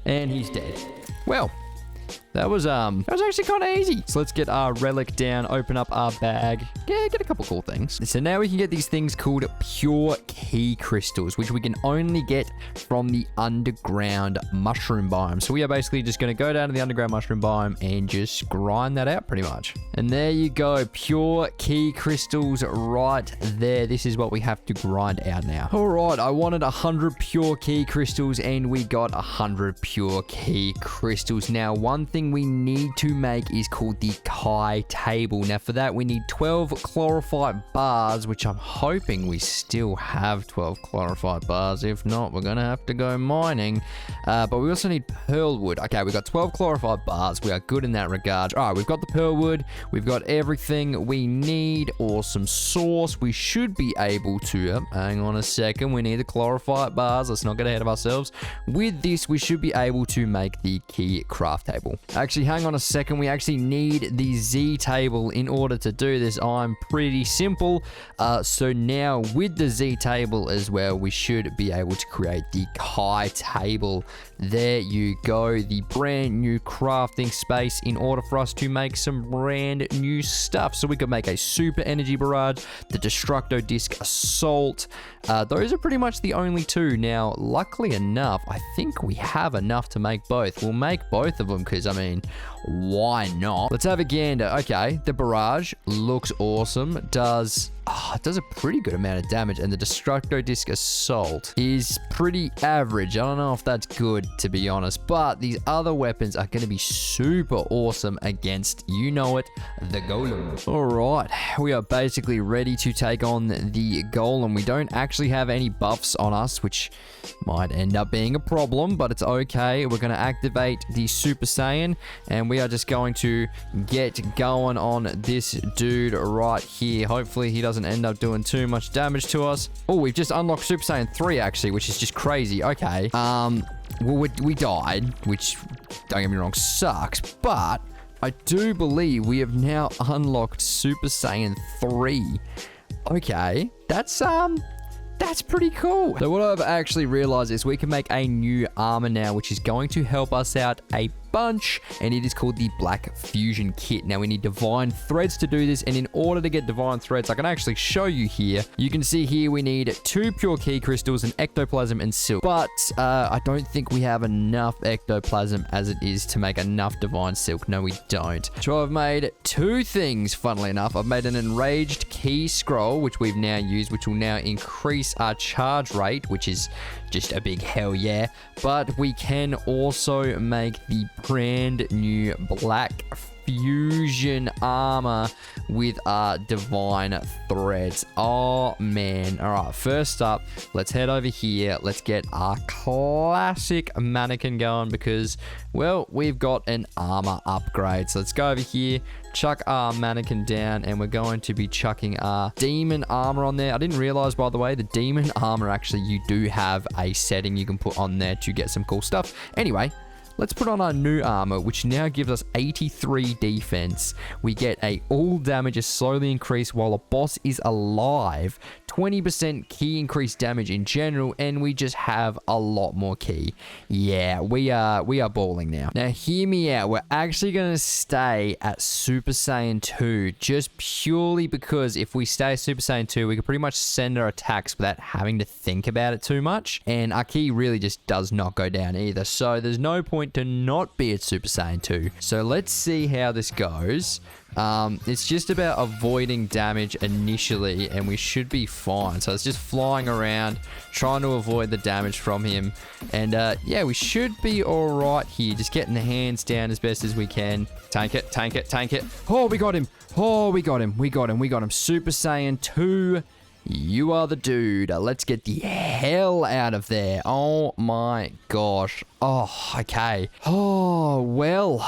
And he's dead. Well, that was actually kind of easy. So let's get our relic down, open up our bag. Yeah, get a couple cool things. So now we can get these things called pure key crystals, which we can only get from the underground mushroom biome. So we are basically just going to go down to the underground mushroom biome and just grind that out pretty much. And there you go, pure key crystals right there. This is what we have to grind out now. All right, I wanted 100 pure key crystals, and we got 100 pure key crystals. Now, one thing we need to make is called the Kai table. Now for that we need 12 chlorophyte bars, which I'm hoping we still have 12 chlorophyte bars. If not, we're gonna have to go mining. But we also need pearl wood. Okay, we've got 12 chlorophyte bars. We are good in that regard. All right, we've got the pearl wood. We've got everything we need. Awesome sauce. We should be able to, hang on a second, we need the chlorophyte bars. Let's not get ahead of ourselves. With this, we should be able to make the key craft table. Actually, hang on a second. We actually need the Z table in order to do this. I'm pretty simple. So now with the Z table as well, we should be able to create the Kai table. There you go. The brand new crafting space in order for us to make some brand new stuff. So we could make a super energy barrage, the Destructo Disc Assault. Those are pretty much the only two. Now, luckily enough, I think we have enough to make both. We'll make both of them because, I mean, why not? Let's have a gander. Okay, the barrage looks awesome. Does it does a pretty good amount of damage. And the Destructo Disc Assault is pretty average. I don't know if that's good, to be honest. But these other weapons are going to be super awesome against, you know it, the Golem. All right, we are basically ready to take on the Golem. We don't actually have any buffs on us, which might end up being a problem, but it's okay. We're going to activate the Super Saiyan, and we are just going to get going on this dude right here. Hopefully he doesn't end up doing too much damage to us. Oh, we've just unlocked Super Saiyan 3 actually, which is just crazy. Okay. Well, we died, which, don't get me wrong, sucks, but I do believe we have now unlocked Super Saiyan 3. Okay, that's pretty cool. So what I've actually realized is we can make a new armor now, which is going to help us out a bunch, and it is called the Black Fusion Kit. Now we need divine threads to do this, and in order to get divine threads, I can actually show you here. You can see here we need 2 pure key crystals, an ectoplasm, and silk, but I don't think we have enough ectoplasm as it is to make enough divine silk. No, we don't. So I've made 2 things, funnily enough. I've made an enraged key scroll, which we've now used, which will now increase our charge rate, which is just a big hell yeah. But we can also make the brand new Black Fusion armor with our divine threads. Oh man. All right, first up, let's head over here. Let's get our classic mannequin going because, well, we've got an armor upgrade. So let's go over here, chuck our mannequin down, and we're going to be chucking our demon armor on there. I didn't realize, by the way, the demon armor, actually, you do have a setting you can put on there to get some cool stuff. Anyway, let's put on our new armor, which now gives us 83 defense. We get a all damage is slowly increased while a boss is alive. 20% key increased damage in general, and we just have a lot more key. Yeah, we are balling now. Now, hear me out. We're actually going to stay at Super Saiyan 2 just purely because if we stay at Super Saiyan 2, we can pretty much send our attacks without having to think about it too much, and our key really just does not go down either. So there's no point to not be at Super Saiyan 2. So let's see how this goes. It's just about avoiding damage initially, and we should be fine. So it's just flying around, trying to avoid the damage from him. And yeah, we should be all right here. Just getting the hands down as best as we can. Tank it, tank it, tank it. Oh, we got him. Oh, we got him. We got him. We got him. Super Saiyan 2. You are the dude. Let's get the hell out of there. Oh my gosh. Oh, okay. Oh, well,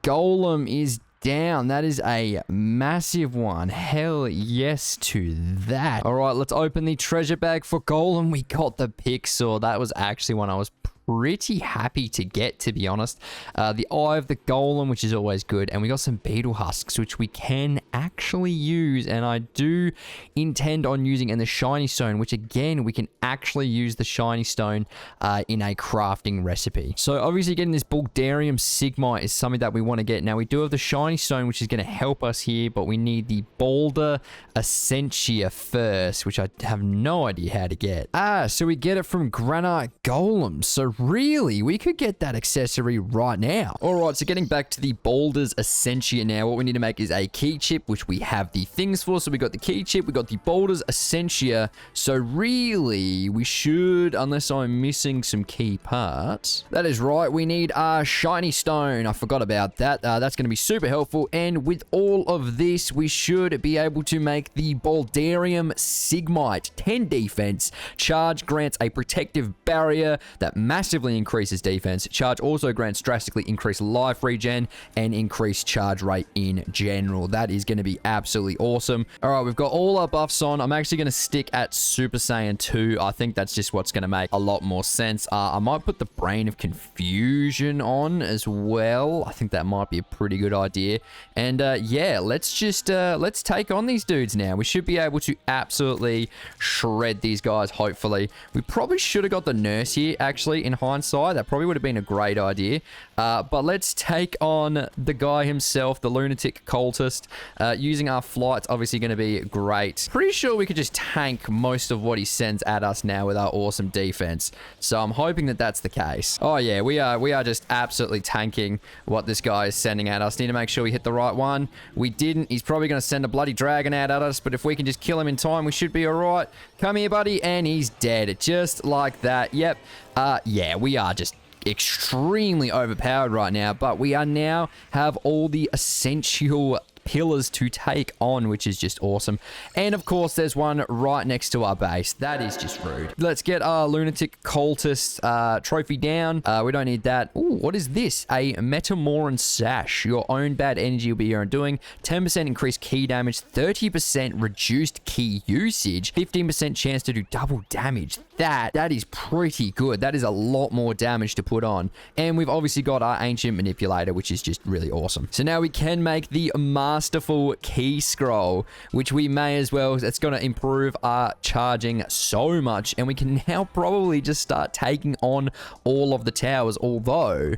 Golem is down. That is a massive one. Hell yes to that. All right, let's open the treasure bag for Golem. We got the Pixel. That was actually one I was pretty happy to get, to be honest. The Eye of the Golem, which is always good, and we got some beetle husks, which we can actually use, and I do intend on using, and the shiny stone, which again we can actually use the shiny stone in a crafting recipe. So obviously getting this Baldarium Sigma is something that we want to get. Now we do have the shiny stone, which is going to help us here, but we need the Boulder Essentia first, which I have no idea how to get. So we get it from Granite Golem. So really, we could get that accessory right now. All right, so getting back to the Boulder's Essentia now, what we need to make is a key chip, which we have the things for. So we got the key chip, we got the Boulder's Essentia. So really, we should, unless I'm missing some key parts. That is right, we need a shiny stone. I forgot about that. That's going to be super helpful. And with all of this, we should be able to make the Baldarium Sigmite. 10 defense. Charge grants a protective barrier that massively increases defense. Charge also grants drastically increased life regen and increased charge rate in general. That is going to be absolutely awesome. All right, we've got all our buffs on. I'm actually going to stick at Super Saiyan 2. I think that's just what's going to make a lot more sense. I might put the Brain of Confusion on as well. I think that might be a pretty good idea. And yeah, let's just let's take on these dudes now. We should be able to absolutely shred these guys, hopefully. We probably should have got the nurse here, actually, in hindsight, that probably would have been a great idea. But let's take on the guy himself, the lunatic cultist. Using our flight's obviously going to be great. Pretty sure we could just tank most of what he sends at us now with our awesome defense. So I'm hoping that that's the case. Oh yeah, we are just absolutely tanking what this guy is sending at us. Need to make sure we hit the right one. We didn't. He's probably going to send a bloody dragon out at us, but if we can just kill him in time, we should be all right. Come here, buddy, and he's dead. Just like that. Yep. Yeah, we are just extremely overpowered right now, but we are now have all the essential pillars to take on, which is just awesome. And of course, there's one right next to our base. That is just rude. Let's get our lunatic cultist trophy down. We don't need that. Ooh, what is this? A Metamoran sash. Your own bad energy will be your undoing. 10% increased key damage, 30% reduced key usage, 15% chance to do double damage. That is pretty good. That is a lot more damage to put on. And we've obviously got our ancient manipulator, which is just really awesome. So now we can make the masterful key scroll, which we may as well. It's going to improve our charging so much, and we can now probably just start taking on all of the towers. Although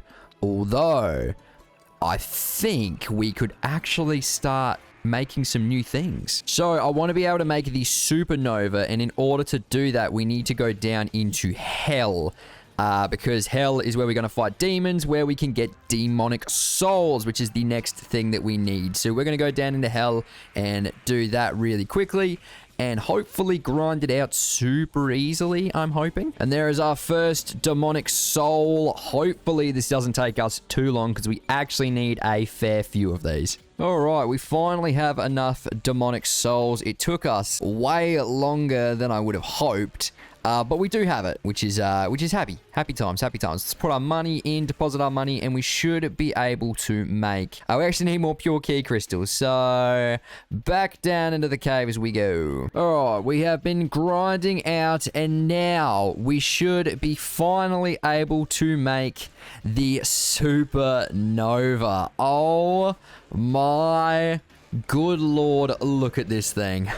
I think we could actually start making some new things. So I want to be able to make the supernova, and in order to do that, we need to go down into hell. Because hell is where we're going to fight demons, where we can get demonic souls, which is the next thing that we need. So we're going to go down into hell and do that really quickly, and hopefully grind it out super easily, I'm hoping. And there is our first demonic soul. Hopefully this doesn't take us too long, because we actually need a fair few of these. Alright, we finally have enough demonic souls. It took us way longer than I would have hoped. But we do have it, which is happy. Happy times, happy times. Let's put our money in, deposit our money, and we should be able to make... we actually need more pure key crystals, so back down into the cave as we go. Alright, we have been grinding out, and now we should be finally able to make the supernova. Oh my good lord, look at this thing.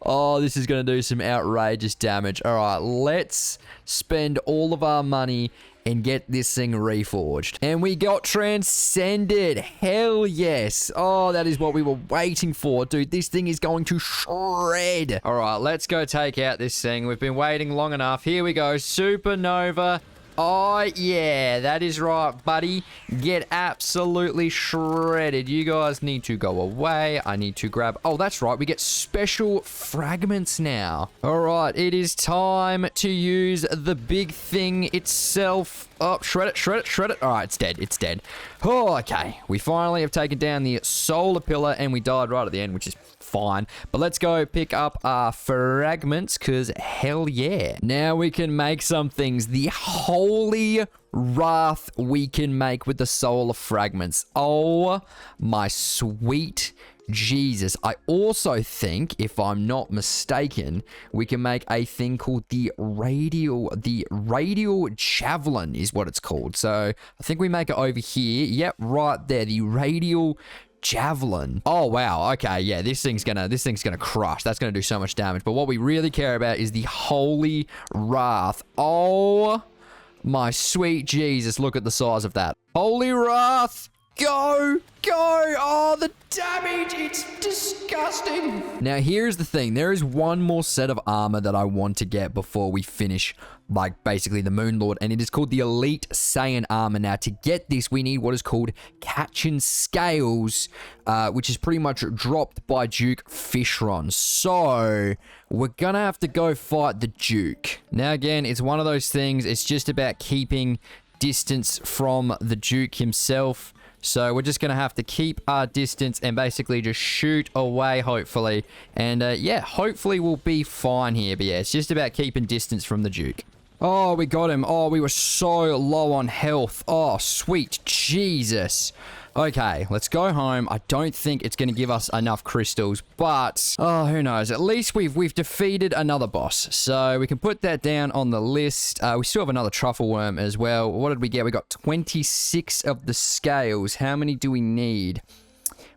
Oh, this is going to do some outrageous damage. All right, let's spend all of our money and get this thing reforged. And we got transcended. Hell yes. Oh, that is what we were waiting for. Dude, this thing is going to shred. All right, let's go take out this thing. We've been waiting long enough. Here we go. Supernova. Oh, yeah, that is right, buddy. Get absolutely shredded. You guys need to go away. I need to grab... Oh, that's right. We get special fragments now. All right, it is time to use the big thing itself. Oh, shred it, shred it, shred it. All right, it's dead. It's dead. Oh, okay. We finally have taken down the solar pillar, and we died right at the end, which is fine. But let's go pick up our fragments, because hell yeah. Now we can make some things. The holy wrath we can make with the solar fragments. Oh, my sweet Jesus. I also think, if I'm not mistaken, we can make a thing called the radial javelin is what it's called. So I think we make it over here. Yep, right there, the radial javelin. Oh wow, okay, yeah, this thing's gonna crush. That's gonna do so much damage. But what we really care about is the holy wrath. Oh my sweet Jesus, look at the size of that. Holy wrath. Go! Oh, the damage! It's disgusting! Now, here's the thing. There is one more set of armor that I want to get before we finish, like, basically the Moon Lord, and it is called the Elite Saiyan armor. Now, to get this, we need what is called Catching Scales, which is pretty much dropped by Duke Fishron. So, we're gonna have to go fight the Duke. Now, again, it's one of those things. It's just about keeping distance from the Duke himself. So we're just going to have to keep our distance and basically just shoot away, hopefully. And yeah, hopefully we'll be fine here. But yeah, it's just about keeping distance from the Duke. Oh, we got him. Oh, we were so low on health. Oh, sweet Jesus. Okay, let's go home. I don't think it's going to give us enough crystals, but oh, who knows? At least we've defeated another boss, so we can put that down on the list. We still have another truffle worm as well. What did we get? We got 26 of the scales. How many do we need?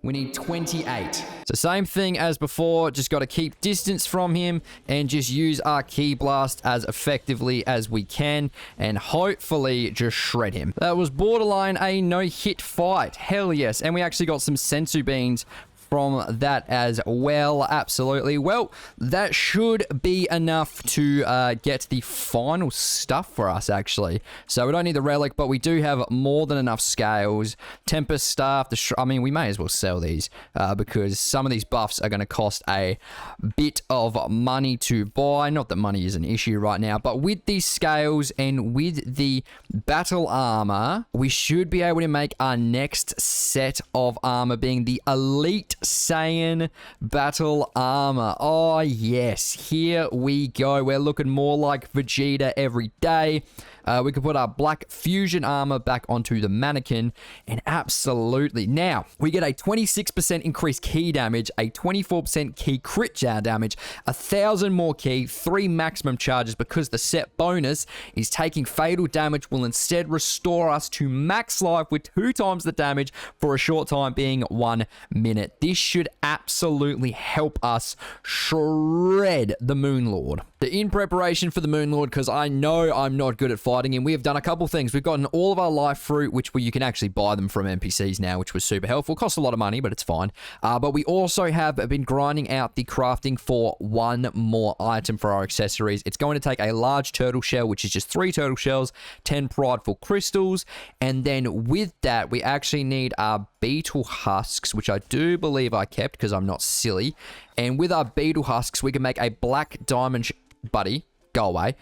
We need 28. So same thing as before, just got to keep distance from him and just use our Ki Blast as effectively as we can and hopefully just shred him. That was borderline a no-hit fight. Hell yes. And we actually got some sensu beans from that as well. Absolutely. Well, that should be enough to get the final stuff for us, actually. So we don't need the relic, but we do have more than enough scales. Tempest staff. I mean, we may as well sell these because some of these buffs are going to cost a bit of money to buy. Not that money is an issue right now, but with these scales and with the battle armor, we should be able to make our next set of armor being the elite Saiyan battle armor. Oh yes, here we go. We're looking more like Vegeta every day. We can put our black fusion armor back onto the mannequin, and absolutely. Now, we get a 26% increased Ki damage, a 24% Ki crit damage, 1,000 more Ki, 3 maximum charges because the set bonus is taking fatal damage will instead restore us to max life with 2 times the damage for a short time being 1 minute. This should absolutely help us shred the Moon Lord. In preparation for the Moon Lord, because I know I'm not good at fighting him, we have done a couple things. We've gotten all of our life fruit, which you can actually buy them from NPCs now, which was super helpful. Cost a lot of money, but it's fine. But we also have been grinding out the crafting for 1 more item for our accessories. It's going to take a large turtle shell, which is just 3 turtle shells, 10 prideful crystals, and then with that, we actually need our beetle husks, which I do believe I kept because I'm not silly. And with our beetle husks, we can make a black diamond... Buddy, go away.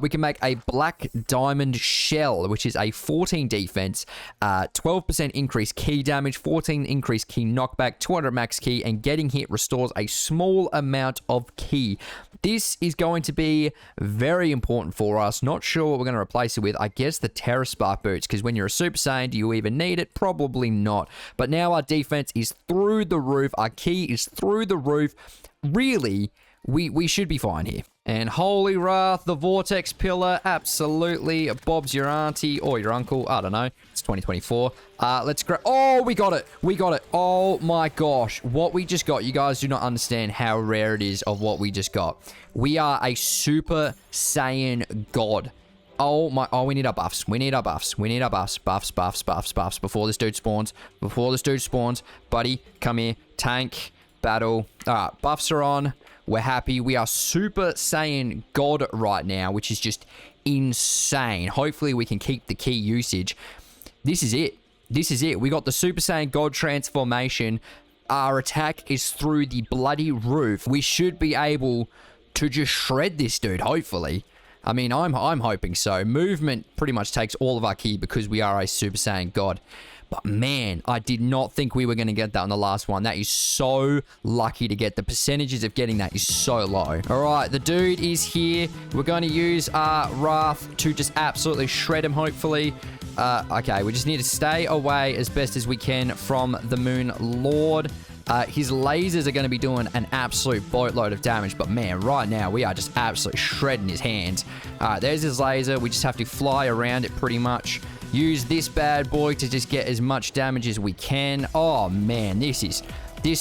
We can make a black diamond shell, which is a 14 defense, 12% increased Ki damage, 14 increased Ki knockback, 200 max Ki, and getting hit restores a small amount of Ki. This is going to be very important for us. Not sure what we're going to replace it with. I guess the Terra Spark boots, because when you're a Super Saiyan, do you even need it? Probably not. But now our defense is through the roof. Our Ki is through the roof. Really, we should be fine here. And Holy Wrath, the Vortex Pillar, absolutely. Bob's your auntie or your uncle. I don't know. It's 2024. Let's grab... Oh, we got it. We got it. Oh, my gosh. What we just got, you guys do not understand how rare it is of what we just got. We are a Super Saiyan God. Oh, my... Oh, we need our buffs. We need our buffs. We need our buffs. Buffs, buffs, buffs, buffs. Before this dude spawns. Before this dude spawns. Buddy, come here. Tank. Battle. All right. Buffs are on. We're happy. We are Super Saiyan God right now, which is just insane. Hopefully, we can keep the Ki usage. This is it. This is it. We got the Super Saiyan God transformation. Our attack is through the bloody roof. We should be able to just shred this dude, hopefully. I mean, I'm hoping so. Movement pretty much takes all of our Ki because we are a Super Saiyan God. But man, I did not think we were going to get that on the last one. That is so lucky to get. The percentages of getting that is so low. All right, the dude is here. We're going to use our Wrath to just absolutely shred him, hopefully. Okay, we just need to stay away as best as we can from the Moon Lord. His lasers are going to be doing an absolute boatload of damage. But man, right now, we are just absolutely shredding his hands. All right, there's his laser. We just have to fly around it pretty much. Use this bad boy to just get as much damage as we can. Oh, man, this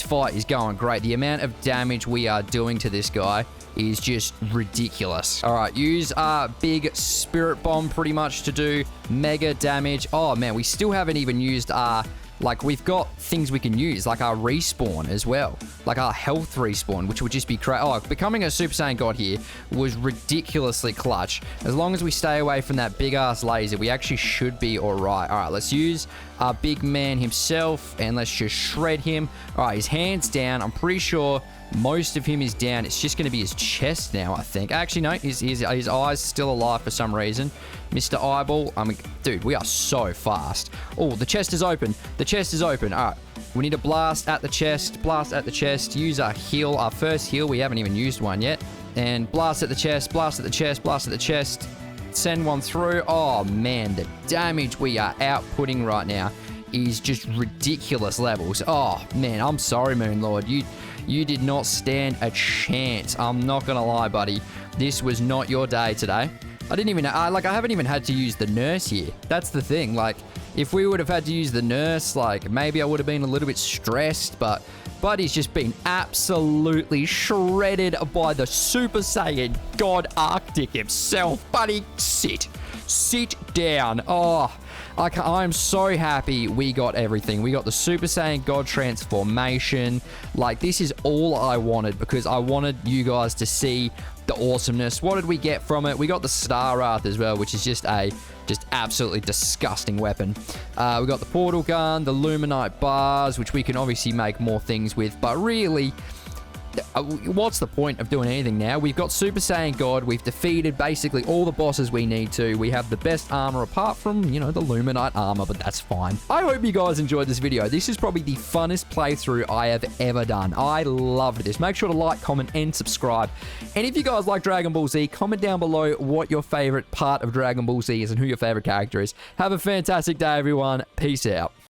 fight is going great. The amount of damage we are doing to this guy is just ridiculous. All right, use our big spirit bomb pretty much to do mega damage. Oh, man, we still haven't even used our... Like, we've got things we can use, like our respawn as well. Like our health respawn, which would just be crazy. Oh, becoming a Super Saiyan God here was ridiculously clutch. As long as we stay away from that big-ass laser, we actually should be all right. All right, let's use our big man himself, and let's just shred him. All right, his hand's down. I'm pretty sure most of him is down. It's just going to be his chest now, I think. Actually, no, his eye's still alive for some reason. Mr. Eyeball. I mean, dude, we are so fast. Oh, the chest is open. The chest is open. All right. We need to blast at the chest. Blast at the chest. Use our heal. Our first heal. We haven't even used one yet. And blast at the chest. Blast at the chest. Blast at the chest. Send one through. Oh, man. The damage we are outputting right now is just ridiculous levels. Oh, man. I'm sorry, Moon Lord. You did not stand a chance. I'm not going to lie, buddy. This was not your day today. I didn't even, I haven't even had to use the nurse here. That's the thing. Like, if we would have had to use the nurse, like, maybe I would have been a little bit stressed, but Buddy's just been absolutely shredded by the Super Saiyan God Arctic himself. Buddy, sit. Sit down. Oh, I'm so happy we got everything. We got the Super Saiyan God transformation. Like, this is all I wanted because I wanted you guys to see the awesomeness. What did we get from it? We got the Star Wrath as well, which is just absolutely disgusting weapon. We got the portal gun, the Luminite bars, which we can obviously make more things with, but really, what's the point of doing anything now? We've got Super Saiyan God. We've defeated basically all the bosses we need to. We have the best armor apart from, you know, the Luminite armor, but that's fine. I hope you guys enjoyed this video. This is probably the funnest playthrough I have ever done. I loved this. Make sure to like, comment, and subscribe. And if you guys like Dragon Ball Z, comment down below what your favorite part of Dragon Ball Z is and who your favorite character is. Have a fantastic day, everyone. Peace out.